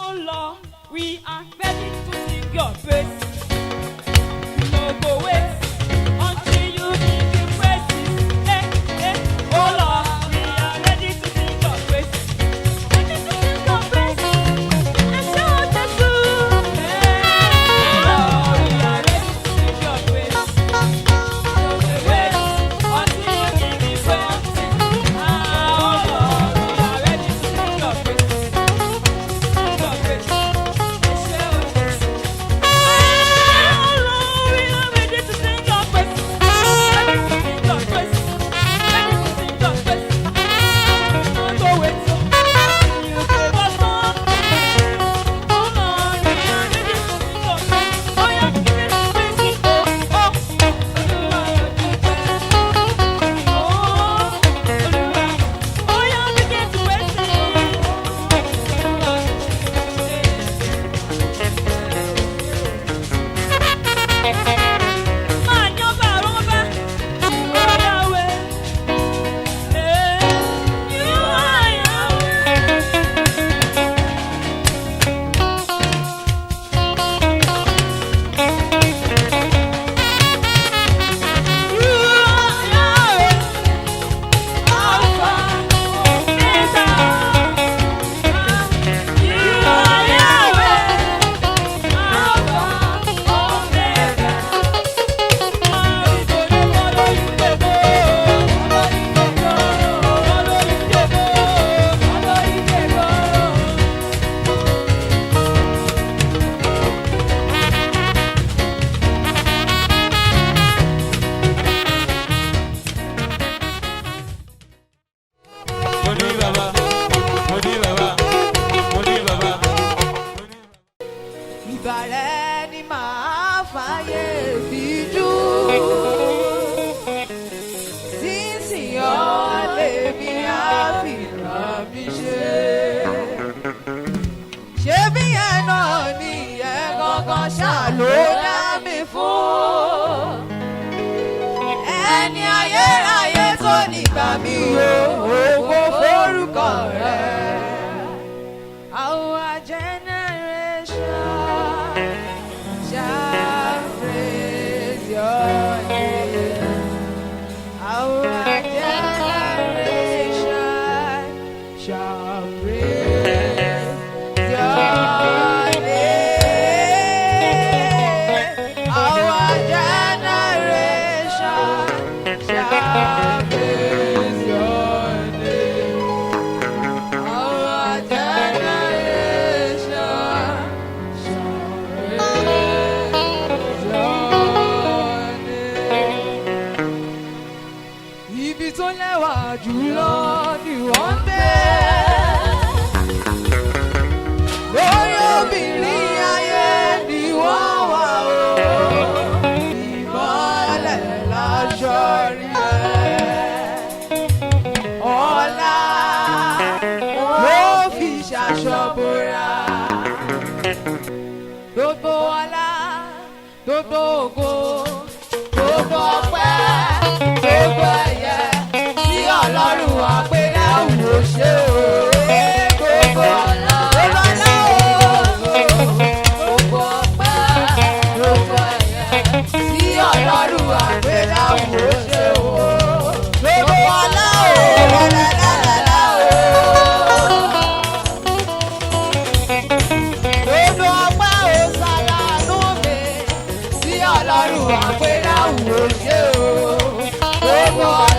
Oh Lord, we are ready to sing your praise. No go wait until you sing your praises. Oh Lord, we are ready to sing your praise. Ready to sing your praise. Let's show the truth. Oh Lord, we are ready to sing your praise. No go wait until you give me praises. Oh Lord, we are ready to sing your praise. Your praise. Let's show the truth. Oh Lord, we are ready to sing your praise. Ready to sing your praise. Ready to sing your praise. No go wait until you give us something. Oh Lord, we are ready to sing your praise. Oh yeah, give it praise. Oh, Olúwa dúpẹ́. Oh yeah, begin to praise Him. Man, you're bad, oh bad. You are Yahweh. You are Ìbàrẹ̀ ni màá fàyè fi jú. Sísìn ọ́ lèmi á fi ràn mí ṣe. Ṣé bí yẹn náà ni ìyẹn gangan ṣàló dá mi fún? Ẹni ayérayé tó nígbà mi ò ògo forúkọ rẹ̀. Our generation shall praise your name. Our generation shall praise your name. Our generation shall praise your name. Our generation shall praise your name. Ibi tó lẹ́wà jùlọ ni wọ́n ń gbé. Lórí obìnrin ayé ni wọ́n wà o. Ìmọ́lẹ̀ láṣọ rí ẹ̀. Ọlá ló fi ṣaṣọ bora. Gbogbo ọlá, gbogbo ògo, gbogbo ọpẹ́, gbogbo ẹ̀yẹ tí Ọlọ́run àpéláwò ṣe o. Gbogbo ọlá, gbogbo ọlá o. Gbogbo ọpẹ́, gbogbo ẹ̀yẹ tí Ọlọ́run àpéláwò ṣe o. Gbogbo ọlá o. Lálálálá o. Gbogbo ọpẹ́ o ṣàlànú mi tí Ọlọ́run àpéláwò ṣe o. Gbogbo ọlá.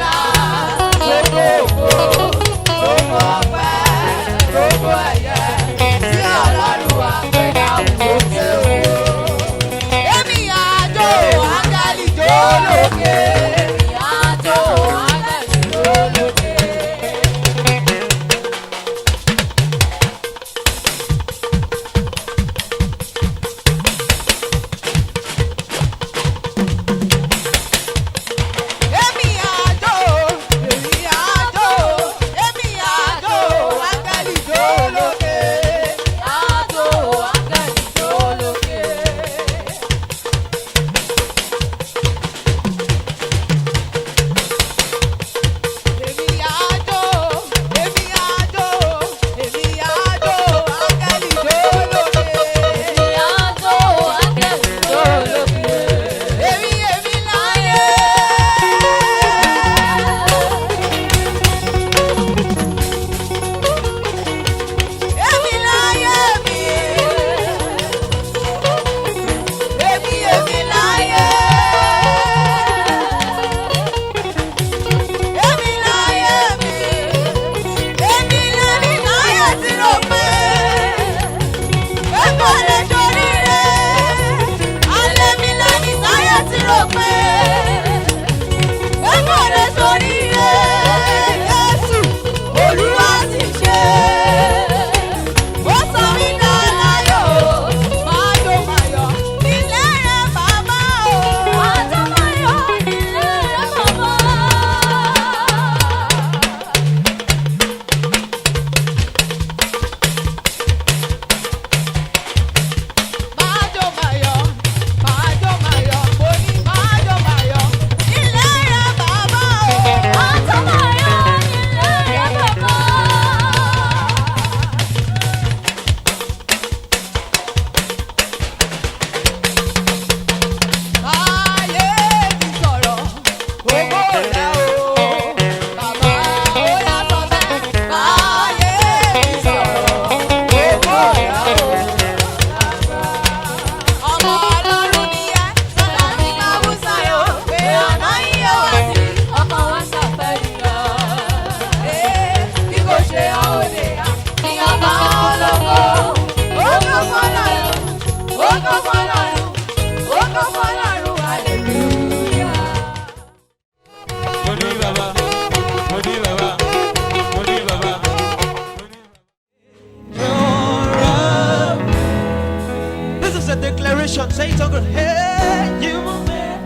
attention. Say it again. Hey, you make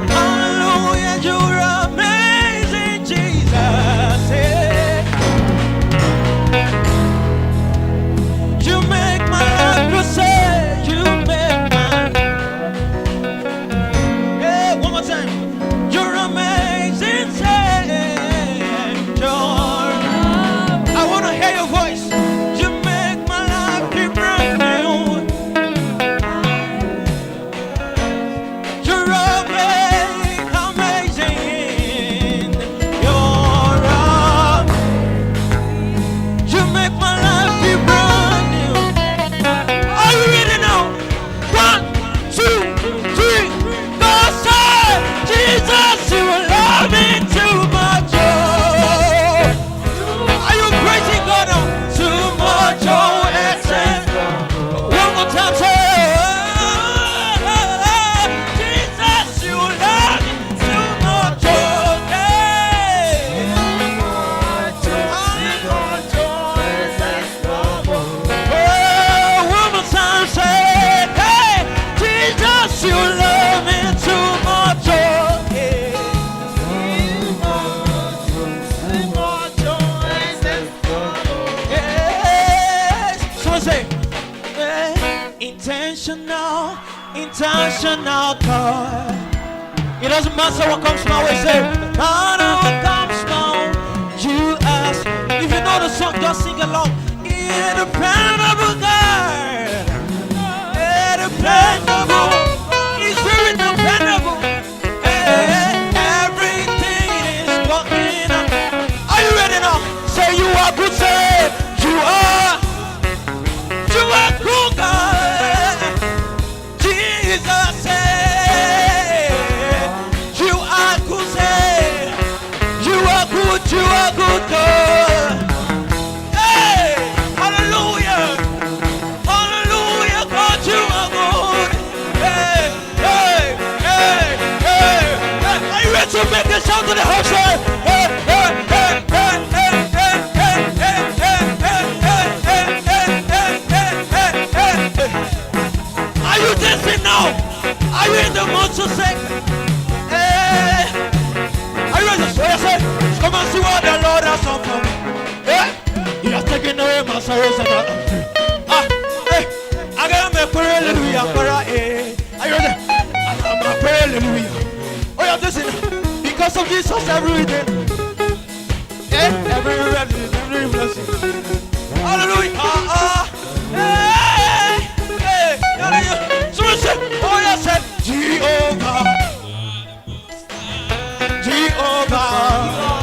hallelujah, you're amazing, Jesus. Hey. You make my life crusade. You make my hey, one more time. You're amazing, Savior. I want to hear your voice. You make my life be brand new. You're amazing. You make my life be brand new. Are you ready now? 1, 2, 3, go say, Jesus, you love me too much. Are you praising God now? Too much, oh, excess. One more time, say, Jesus, you love me too much. One more time, say, hey, Jesus, you love me too much. Yes. So say, intentional God. It doesn't matter what comes my way. Say, no matter what comes my way, you ask. If you know the song, just sing along. Independable God, independable. He's very dependable. Everything is working out. Are you ready now? Say you are good. Say you are good God. Jesus say you are good. Say you are good. You are good God. Hey, hallelujah, hallelujah, God, you are good. Hey, hey, hey, hey, hey. Are you ready to make this sound to the house? Hey, hey, hey, hey, hey, hey, hey, hey, hey, hey, hey, hey. Are you dancing now? Are you in the mood to sing? Hey, are you ready? So yes, come and see what the Lord has done for me. Hey, He has taken away my sorrows and ah, hey, I got my prayer, hallelujah, prayer. Are you ready? I got my prayer, hallelujah. Oh, yeah, listen. Because of Jesus, every day, every blessing. Hallelujah. Hey, hey, hallelujah. So we say, oh, yes, Jehovah, Jehovah.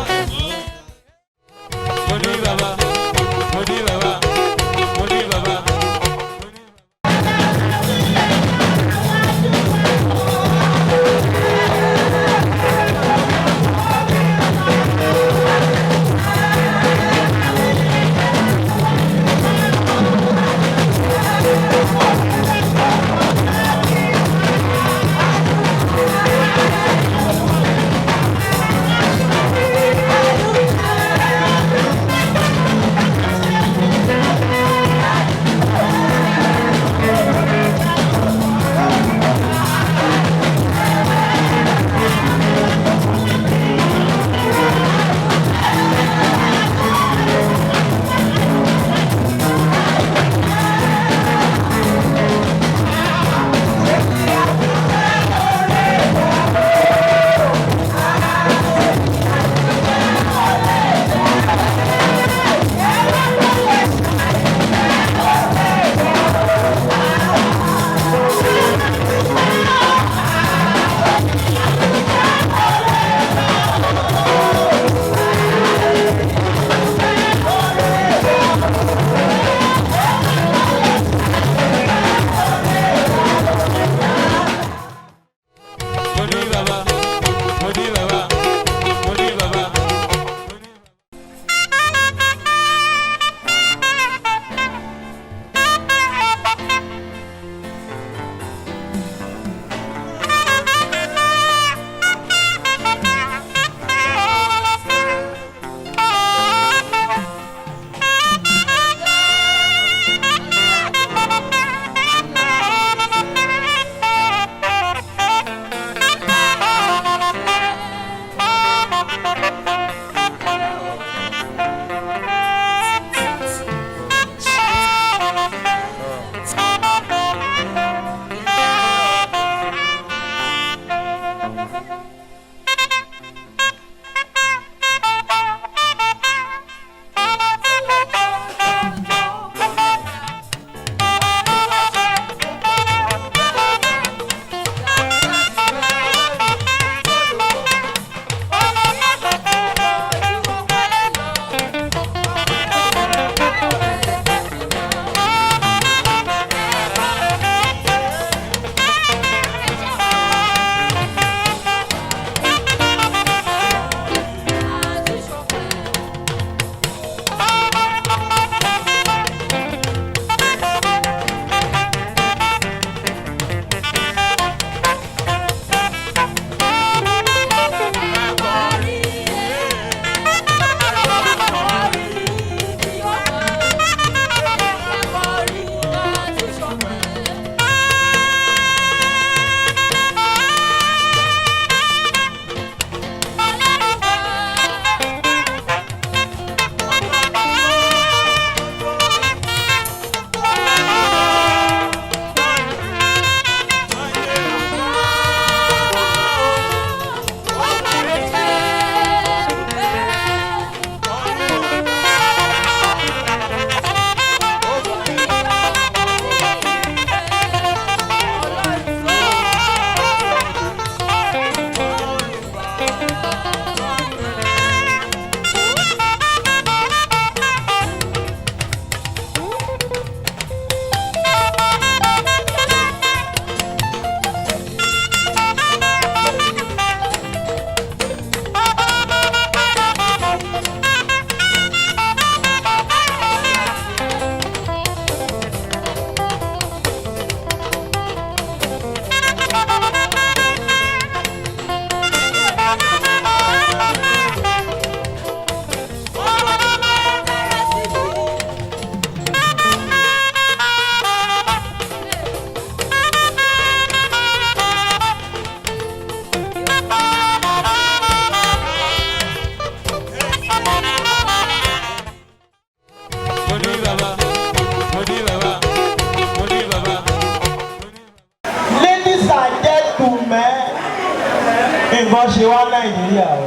ṣe wá Nàìjíríà o.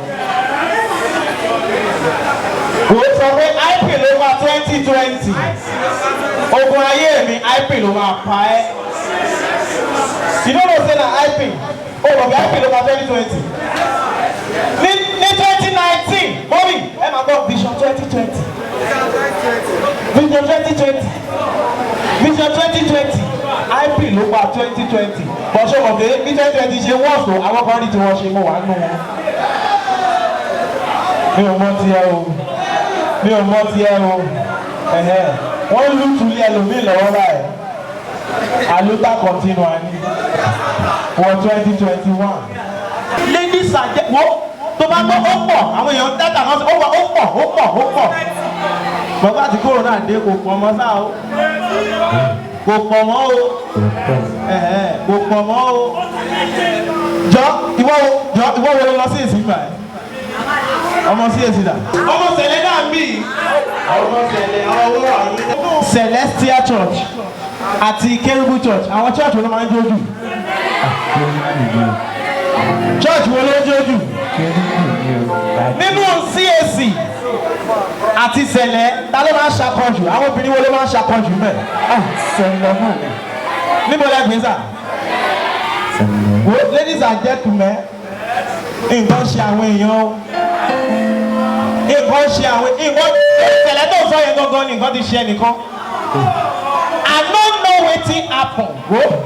Kò sọ pé IP ló máa 2020. Ogun ayé mi IP ló máa pa ẹ́. You don't know say na IP. Oh, okay, IP ló máa 2020. Ní 2019, mọ́mí ẹ máa gbọ́ Vision 2020. Vision 2020. Vision 2020. IP ló pa 2020. Bọ̀ṣọ́ mọ̀ pé bí 2020 ṣe wọ́n sọ àwọn kan rí tí wọ́n ṣe mọ̀ wá nù wọn. Mi ò mọ̀ tiẹ̀ o. Mi ò mọ̀ tiẹ̀ o. Wọ́n lù tulẹ̀ ẹlòmíì lọ́wọ́ báyìí. Àlùtà continue ni. For 2021. Ladies and gentlemen, tó bá gbọ́ ó pọ̀ àwọn èèyàn dátà kan ó pọ̀. Bàbá àti kòrónà dé kò pọ̀ mọ́ sáà o. Kò pọ̀ mọ́ o. Kò pọ̀ mọ́ o. Jọ ìwọ wo ló lọ sí ìsìnkú ẹ̀? Ọmọ sí èsì dà. Ọmọ Sẹ̀lẹ̀ náà ń bì. Ọmọ Sẹ̀lẹ̀ àwọn owó wà ní. Celestial Church àti Kerubu Church àwọn church wo ló máa ń jójú? Church wo ló ń jójú? Nínú CAC àti Sẹ̀lẹ̀ ta ló máa ń ṣàkọjù? Àwọn obìnrin wo ló máa ń ṣàkọjù mẹ́? Sẹ̀lẹ̀ náà. Níbo la gbé sà? Ladies and gentlemen, nǹkan ṣe àwọn èèyàn o. Nǹkan ṣe àwọn nǹkan Sẹ̀lẹ̀ tó sọ yẹn gangan ni nǹkan ti ṣe ẹnìkan. I don't know wetin happen.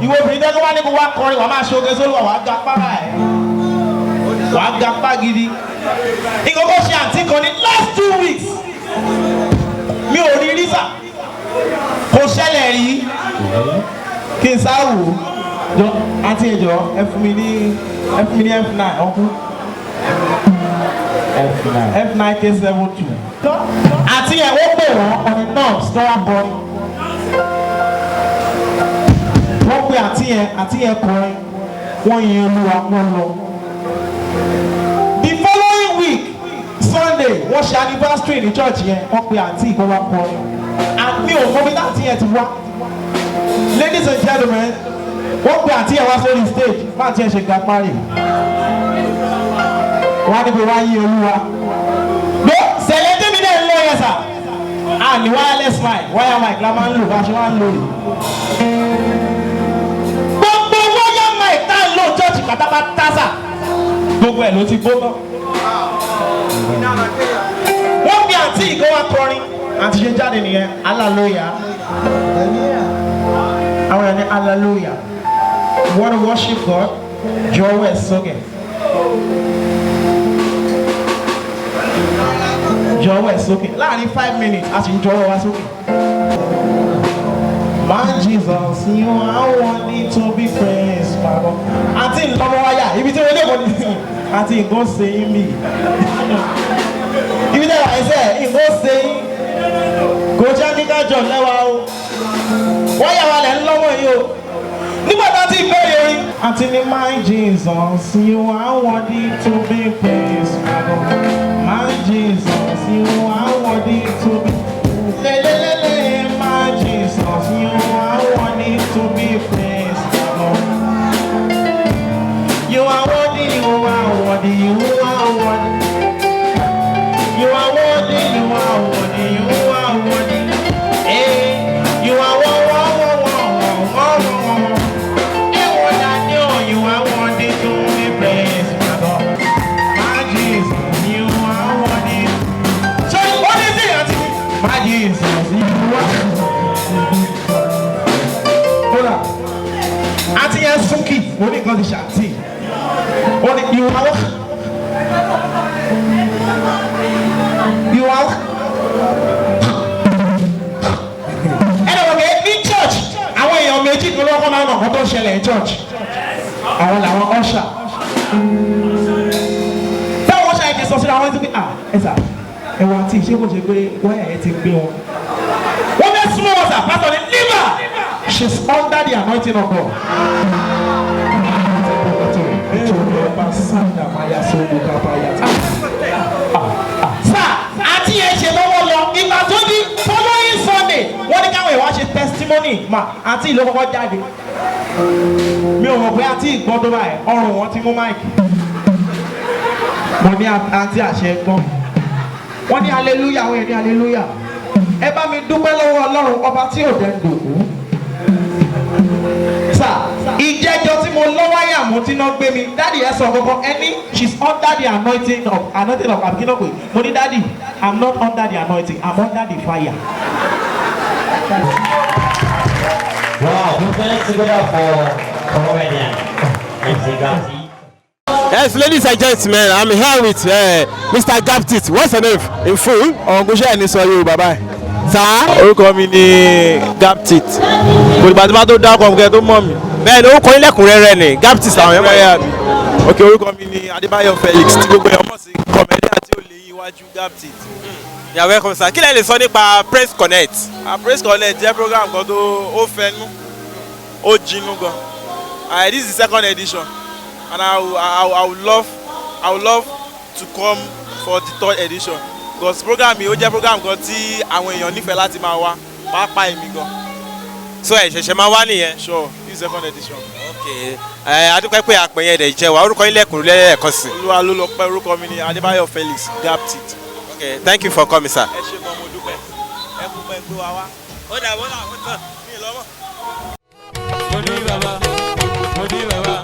Ìwé obìnrin tẹ́lẹ̀ wá ní kó wá kọrin wàá máa ṣe oge sólùwà wàá ga pápá ẹ̀. Wàá ga pá gidi. Nǹkan kó ṣe àǹtí kan ní last 2 weeks. Mi ò rí rí sà. Kò ṣẹlẹ̀ rí. Kí n sáà wò ó. Jọ àǹtí ẹ̀jọ̀ ẹ fún mi ní F9 ọkùn. F9 K72. Àti ẹ̀ wọ́n pè wọ́n ọ̀nì náà sọ́ra bọ́. Wọ́n pe àti ẹ̀ kọrin wọ́n yin Olúwa wọ́n lọ. The following week Sunday wọ́n ṣe anniversary ní church yẹn wọ́n pe àǹtí ìkọ́wá kọrin. Àmì ò mọ bí àǹtí yẹn ti wá. Ladies and gentlemen, wọ́n pe àǹtí yẹn wá sórí stage bá àǹtí yẹn ṣe ga parí. Wọ́n á níbi wá yin Olúwa. Ló Sẹ̀lẹ̀ tèmi náà ń lọ yẹn sà. Ní wireless mic wire mic la máa ń lò bá ṣe máa ń lò yìí. Gbogbo wire mic tá ń lò church pátápátá sà. Gbogbo ẹ̀ ló ti gbóná. Wọ́n fi àǹtí ìkó wa kọrin. Àǹtí ṣe jáde nìyẹn hallelujah. Àwọn ẹni hallelujah. You want to worship God? Jọ̀wọ́ ẹ̀ sókè. Jọ̀wọ́ ẹ̀ sókè. Láàrin 5 minutes a sì ń jọ̀wọ́ wa sókè. My Jesus, you are worthy to be praised, Baba. Àǹtí ìlọ́mọ wáyà ibi tí wọ́n lè kọ́ ní àǹtí ìgò ṣe yín mi. Ibi tí wọ́n ṣe ìgò ṣe yín. Kò jẹ́ kíkà jọ lẹ́wà o. Wáyà wa lẹ̀ ń lọ́wọ́ yìí o. Nígbà tá a ti bẹ̀rẹ̀ orin. Àǹtí ní my Jesus, you are worthy to be praised, Baba. My Jesus, you are worthy to be lelelele. My Jesus, you are worthy to be praised, Lord. You are worthy, you are worthy, you are worthy. You are worthy, you are worthy, you are worthy. Hey, you are worthy. You are worthy to be praised, my God. My Jesus, you are worthy. So what is it? My Jesus, you are. Hold on. Àti yẹn súnkì, ó ní nǹkan ti ṣàtì. Ó ní you are. You are. Anyway, in church, àwọn èèyàn méjì kan lọ́kọ́ máa ń mọ̀ kó tó ṣẹlẹ̀ in church. Àwọn làwọn ọ̀ṣà. Báwo ṣe àìkè sọ síra wọn ti pé ẹ sà ẹwà tí ṣé kò ṣe pé wáyà ẹ ti gbé wọn. Wọ́n fẹ́ súnmọ́ wọn sà pásítọ̀ ní liver. She's under the anointing of God. Sà àti ẹ̀ ṣe lọ́wọ́ lọ ìgbà tó di following Sunday wọ́n ní káwọn ìwà ṣe testimony mà àti ìlú kọ́kọ́ jáde. Mi ò mọ̀ pé àti ìgbọ́n tó báyìí ọrùn wọn ti mú máìkì. mo ní àǹtí àṣẹ gbọ́n wọ́n ní hallelujah àwọn èèyàn ní hallelujah ẹ bá mi dúpẹ́ lọ́wọ́ ọlọ́run ọba tí ò dẹ́ dòkú sà ìjẹ́jọ́ tí mo lọ́wọ́ yà mo ti náà gbé mi dáàdì ẹ sọ kankan ẹni she's under the anointing of abikinope mo ní dáàdì I'm not under the anointing I'm under the fire. Wow, put hands together for comedian MC Gaptit. Yes, ladies and gentlemen, I'm here with Mr. Gaptit. What's your name in full? Ọ̀gùnṣẹ́ ẹni sọ Yorùbá báyìí. Sá. Orúkọ mi ni Gaptit. Olùbàdàn tó dákọ̀ ọ̀gẹ́ tó mọ̀ mí. Bẹ́ẹ̀ ni orúkọ ilẹ̀kùnrẹ́rẹ́ ni Gaptit àwọn ẹ̀mọ́ ẹ̀yà mi. Ok, orúkọ mi ni Adébáyọ̀ Felix tí gbogbo ẹ̀yọ́ mọ̀ sí comedian tí ó lè yí iwájú Gaptit. You're welcome, sir. Kí lẹ lè sọ nípa Praise Connect? Praise Connect jẹ́ program kan tó ó fẹnu, ó jinú gan. This is the second edition. And I would love to come for the third edition because program yìí ó jẹ́ program kan tí àwọn èèyàn nífẹ̀ẹ́ láti máa wá pàápàá èmi gan. So ẹ ṣẹ̀ṣẹ̀ máa wá nìyẹn. Sure, this is second edition. Okay. Adúpẹ́ pé àpẹ̀yẹ ẹ̀dẹ̀ jẹ́ wa orúkọ ilé ẹ̀kúnrú lẹ́ẹ̀kan sí. Olúwa ló lọ pẹ́ orúkọ mi ni Adébáyọ̀ Felix Gaptit. Okay, thank you for coming, sir. Ẹ ṣe gan mo dúpẹ́. Ẹ kú pẹ́ gbé wa wá. Ó dà wọ́n náà wọ́n tán ní ìlọ́wọ́. Mo ní bàbá, mo ní bàbá.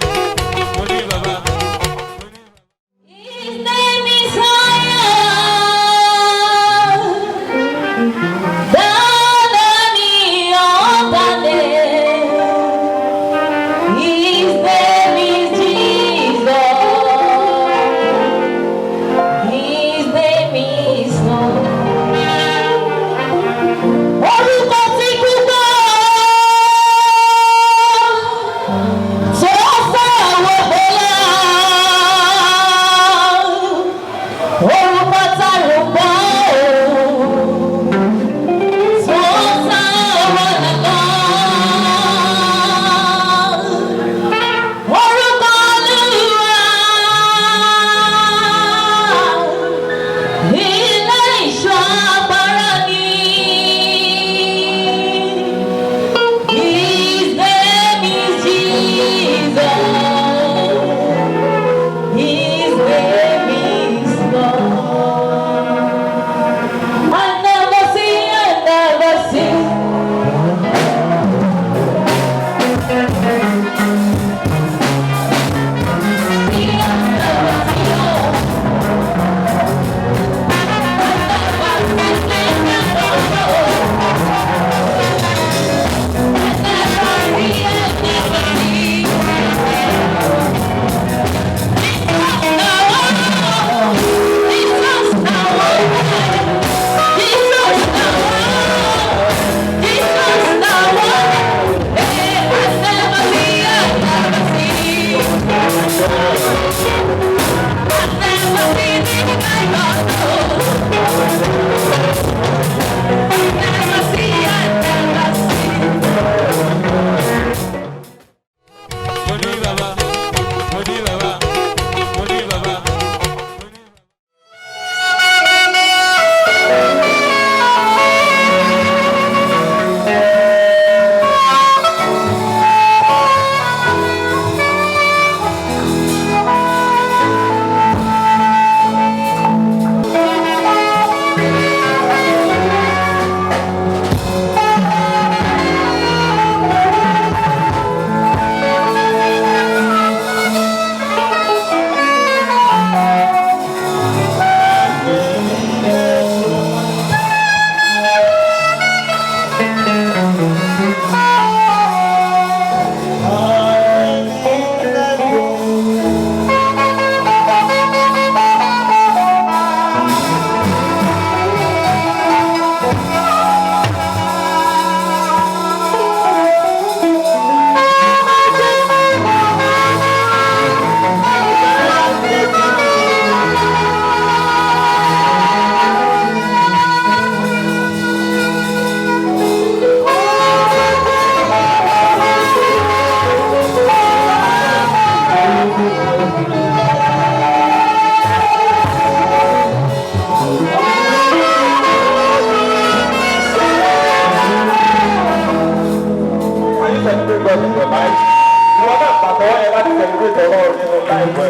Ìwọ náà pàtẹ́wọ́ yẹn láti celebrate ọ̀rọ̀ nínú láìpẹ́.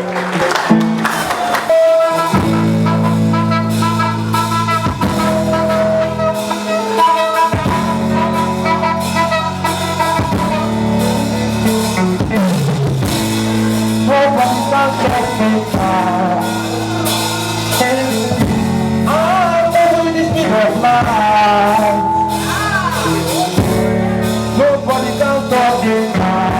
I'm living this big of life. Nobody can stop this now.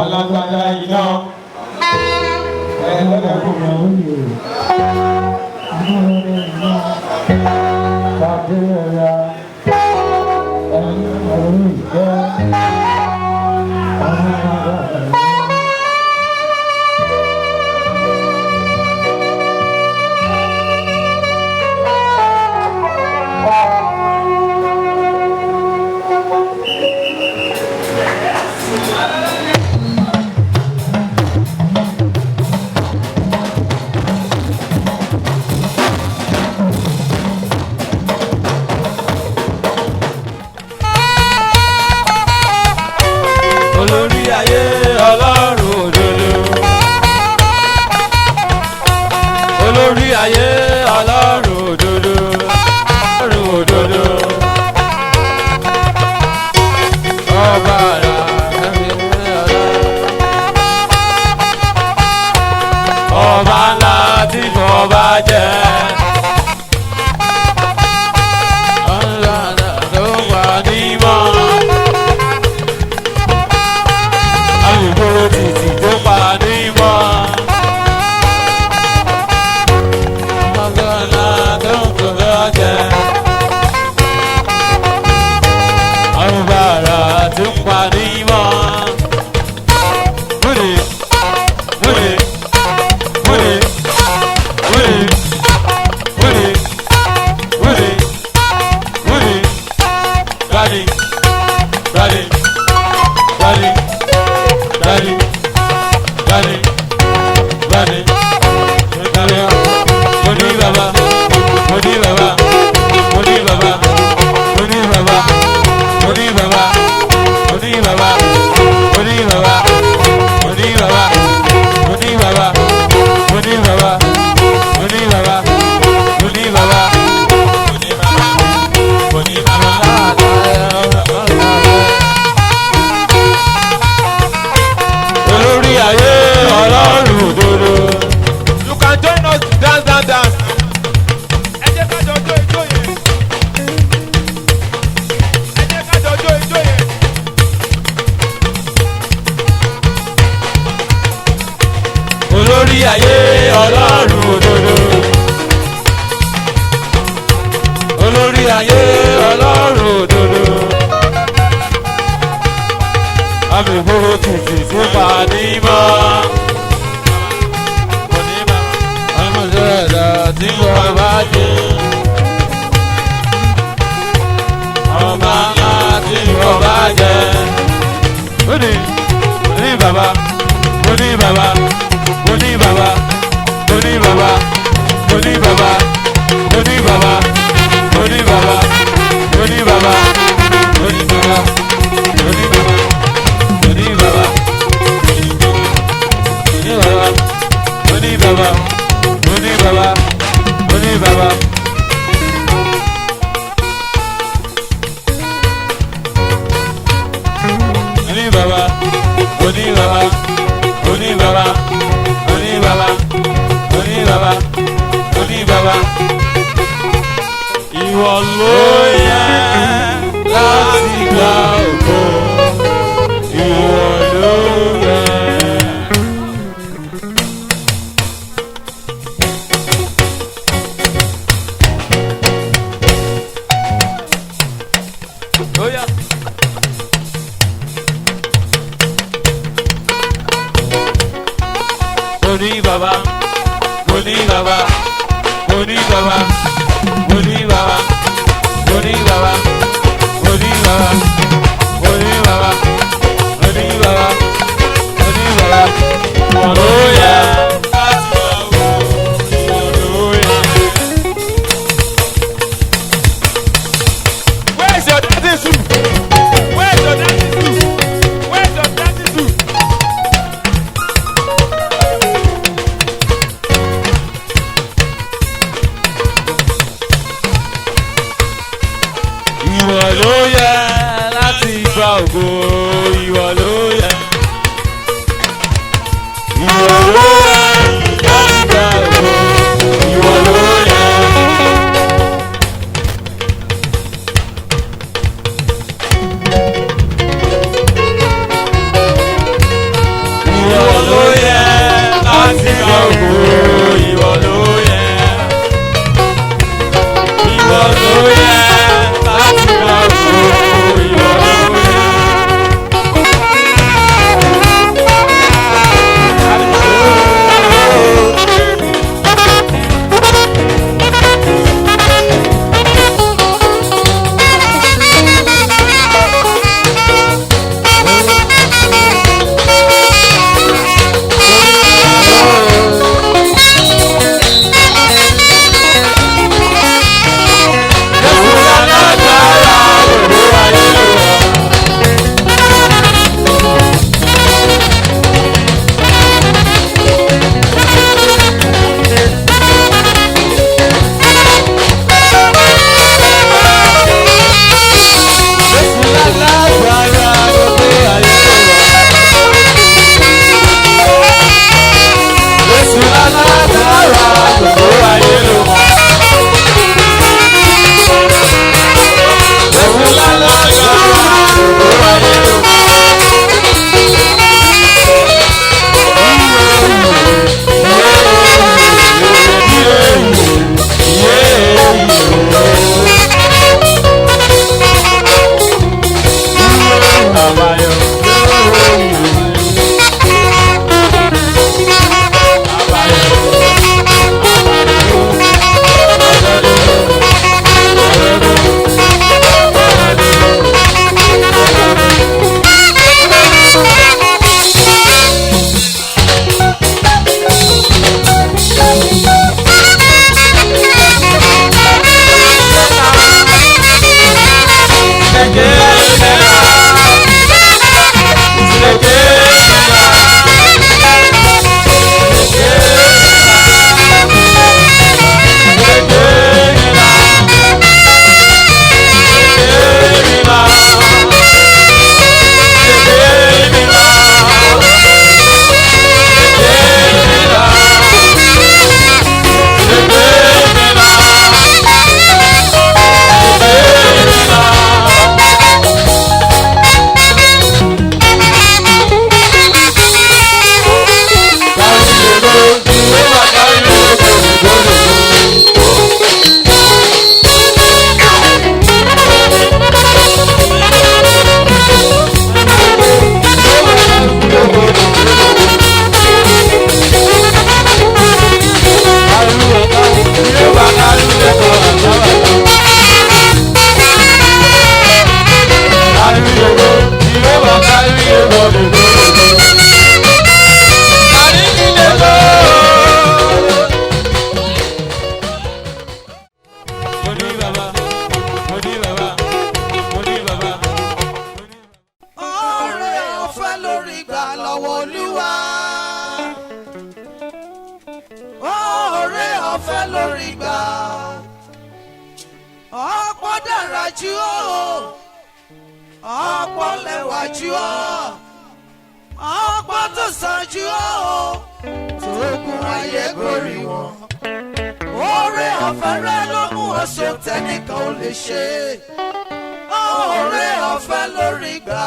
alágbádá iná ẹlẹ́kùnrin tàbí ẹ̀yà ẹ̀yìn ìjẹ́ ayé ọlọ́run òdodo ọlọ́run òdodo ọba àrà ọba ńlá tí mo bá jẹ. ọ̀la tó wà nímọ̀ àyùbó títì tó pa nímọ̀. ọ̀la tó kò bá jẹ. ọba àrà tó pa nímọ̀. múlẹ̀ múlẹ̀. You can join us dance. Ẹ jẹ́ ká jọ jó ijó yẹn. Ẹ jẹ́ ká jọ jó ijó yẹn. Olórí ayé ọlọ́run òdodo. Olórí ayé ọlọ́run òdodo. Àmì ìgboro títì tó bá ní mọ́. Tí wọ́n bá dé ọba ńlá tí wọ́n bá jẹ. Ó ní bàbá, ó ní bàbá, ó ní bàbá, ó ní bàbá, ó ní bàbá, ó ní bàbá, ó ní bàbá, ó ní bàbá, ó ní bàbá, ó ní bàbá, ó ní bàbá, ó ní bàbá, ó ní bàbá. Oni baba, oni baba, oni baba, oni baba, oni baba, oni baba, oni baba. Ìwọ ló yẹ láti gba ògo. Ìwọ ló yẹ. Oni baba, oni baba, oni baba, oni baba, oni baba, oni baba, oni baba, oni baba, oni baba. Hallelujah. Where's your dancing suit? Where's your dancing suit? Where's your dancing suit? Ìwọ ló yẹ láti gba ògo, ìwọ ló yẹ. Ìwọ ló ọ̀fẹ́ lórí gbà. Ọ̀pọ̀ dára jù ọ́, ọ̀pọ̀ lẹ́wà jù ọ́, ọ̀pọ̀ tó sàn jù ọ́, tó kún ayé gorí wọn. Oore ọ̀fẹ́ rẹ ló mú oṣù tẹ́nìkan ò lè ṣe. Oore ọ̀fẹ́ lórí gbà.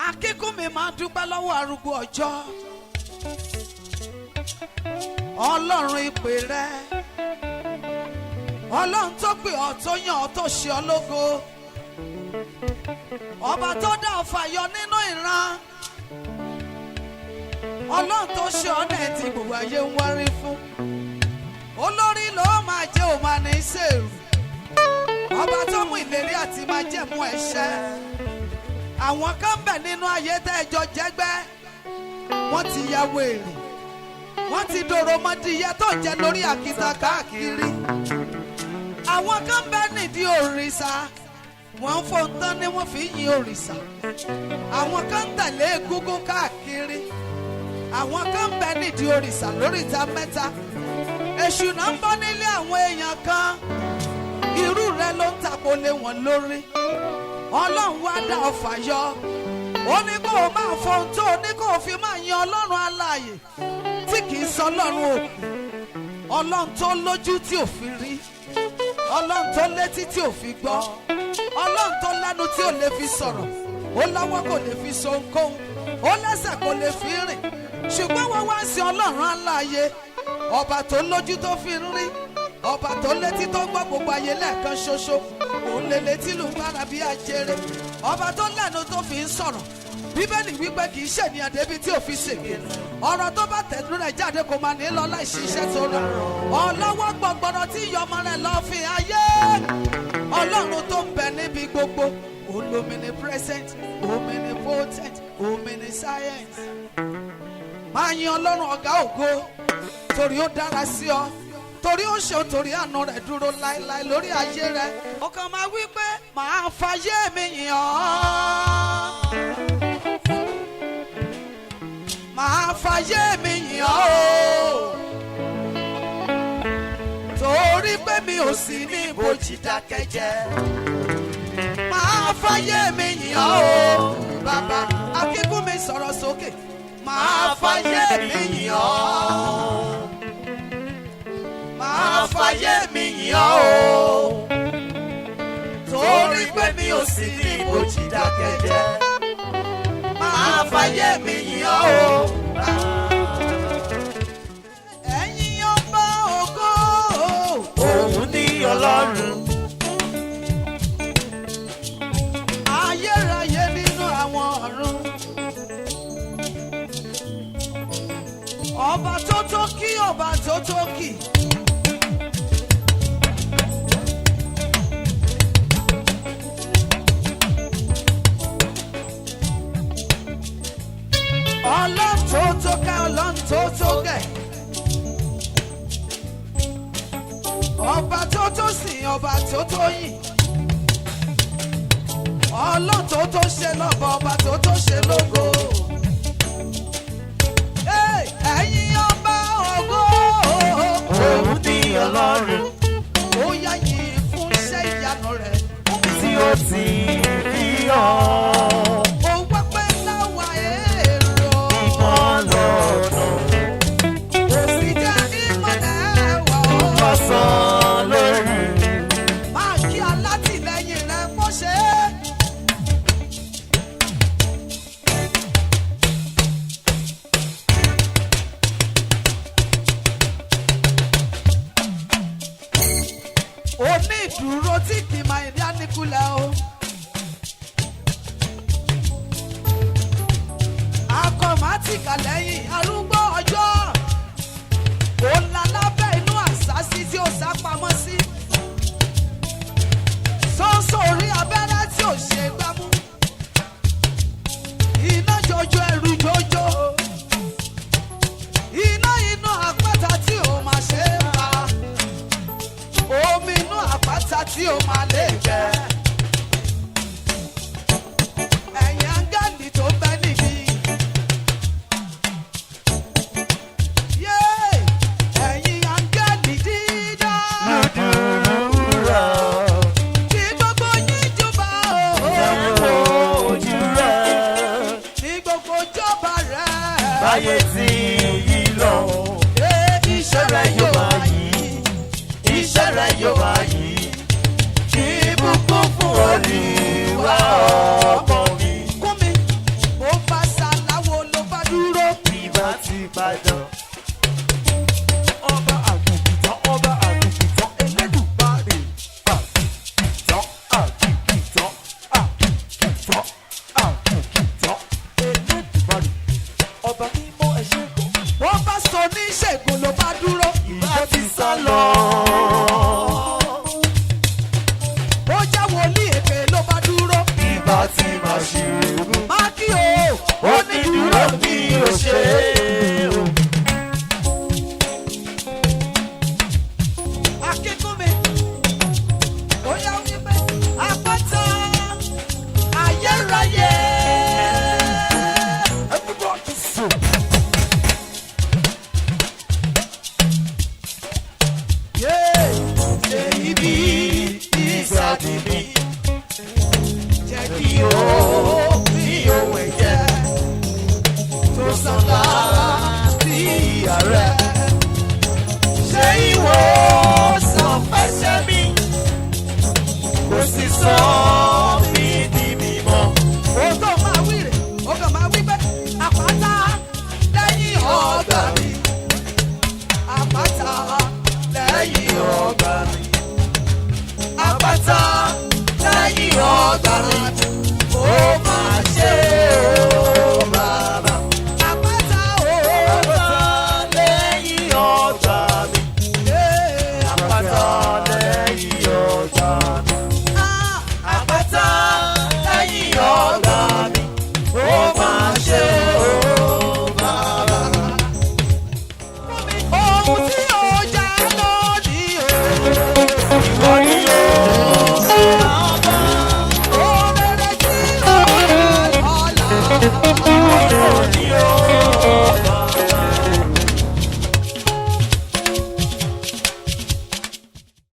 Akíkún mi máa dúpẹ́ lọ́wọ́ arúgbó ọjọ́. Ọlọ́run ìpè rẹ. Ọlọ́run tó pè ọ́ tó yàn ọ́ tó ṣe ọ́ lógo. Ọba tó dá ọ fàyọ nínú ìran. Ọlọ́run tó ṣe ọ́ náà tí gbogbo ayé ń wárí fún. Olórí ló máa jẹ́ òun máa ní sèrú. Ọba tó mú ìlérí àti máa jẹ́ mú ẹ̀ṣẹ̀. Àwọn kan bẹ̀ nínú ayé tẹ́ ẹjọ́ jẹ́gbẹ́. Wọ́n ti ya wèrè. Wọ́n ti dòrò mọ́dìyẹ tó jẹ lórí àkìtà káàkiri. Àwọn kan bẹ̀ nídìí òrìṣà. Wọ́n ń fọ́n tán ni wọ́n fi yin òrìṣà. Àwọn kan ń tẹ̀lé egúngún káàkiri. Àwọn kan bẹ̀ nídìí òrìṣà lóríta mẹ́ta. Èṣù náà ń bọ́ nílé àwọn èèyàn kan. Irú rẹ̀ ló ń tako lé wọn lórí. Ọlọ́run wá dá ọ fàyọ. Ó ní kó o máa fọ́n tó o ní kó o fi máa yin Ọlọ́run alààyè tí kì í sọ Ọlọ́run òkú. Ọlọ́run tó lójú tí ò fi rí. Ọlọ́run tó létí tí ò fi gbọ́. Ọlọ́run tó lẹ́nu tí ò lè fi sọ̀rọ̀. Ó lọ́wọ́ kò lè fi so ohunkóhun. Ó lẹ́sẹ̀ kò lè fi rìn. Ṣùgbọ́n wọ́n wá sí Ọlọ́run alààyè. Ọba tó lójú tó fi rí. Ọba tó létí tó gbọ́ gbogbo ayé lẹ́ẹ̀kan ṣoṣo. Òun lè létí lù gbára bí ajere. Ọba tó lẹ́nu tó fi ń sọ̀rọ̀. Bíbélì wípé kì í ṣènìyàn débi tí ò fi ṣègbè. Ọ̀rọ̀ tó bá tẹ̀lú rẹ̀ jáde kò máa ní lọ láì ṣiṣẹ́ tó rà. Ọlọ́wọ́ gbọ̀ngbọ̀nọ̀ tí yọmọ rẹ̀ lọ fi ayé. Ọlọ́run tó ń bẹ níbi gbogbo. Omnipresent, omnipotent, omniscient. Máa yin Ọlọ́run ọ̀gá ògo torí ó dára sí ọ. Torí ó ṣe torí àánú rẹ̀ dúró láéláé lórí ayé rẹ̀. Ó kàn máa wí pé màá fayé mi yìn ọ́. Màá fayé mi yìn ọ́. Torí pé mi ò sí ní ibojì dákẹ́jẹ́. Màá fayé mi yìn ọ́. Bàbá akíkún mi sọ̀rọ̀ sókè. Màá fayé mi yìn ọ́. Màá fayé mi yìn ọ́. Torí pé mi ò sí ní ibojì dákẹ́jẹ́. Màá fayé mi yìn ọ́. Ẹ̀yin ọba ògo. Òun ní Ọlọ́run. Ayérayé nínú àwọn ọ̀run. Ọba tó tó kí, ọba tó tó kì. Ọlọ́run tó tó ká, Ọlọ́run tó tó gẹ̀. Ọba tó tó sìn, ọba tó tó yìn. Ọlọ́run tó tó ṣe lọ́ba, ọba tó tó ṣe lógo. Ẹ̀yin ọba ògo. Òun ní Ọlọ́run. Ó yá yìn fún iṣẹ́ ìyanu rẹ̀. Tí ó ti fi hàn. Ó wá pẹ́ láwa èrò. Ìmọ̀lọ́nà. Kò sí jẹ́ ìmọ̀lẹ́ wà ó. Lọ́sàn-án lórí. Máa kí alátìlẹyìn rẹ̀ bó ṣe é. Oní ìdúró tí kì í máa ìdí àníkúlẹ̀ o. Akọ̀mátìkà lẹ́yìn arúgbó ọjọ́. Òun la lábẹ́ inú àṣàsí tí ó sá pamọ́ sí. Sọ́sọ́ orí abẹ́rẹ́ tí ò ṣe gbámú. Iná jojo ẹ̀rù jojo. Iná inú àpáta tí ò máa ṣe é pa. Omi inú àpáta tí ò máa lè jẹ. Ẹ̀yin áńgẹ́lì tó bẹ́ níbí. rẹ̀ yóò máa yí. Ìbùkún fún Olúwa ọkọ mi. Kún mi, ó bá ṣàláwo ló bá dúró. Ìbá ti Ìbàdàn. Ọba àgùntàn, ọba àgùntàn, Elédùmarè. Àgùntàn, àgùntàn, àgùntàn, àgùntàn, Elédùmarè. Ọba mímọ́ ẹ ṣé gan. Ó bá sọ ní ṣègùn ló bá dúró. Ìbá ti sá lọ.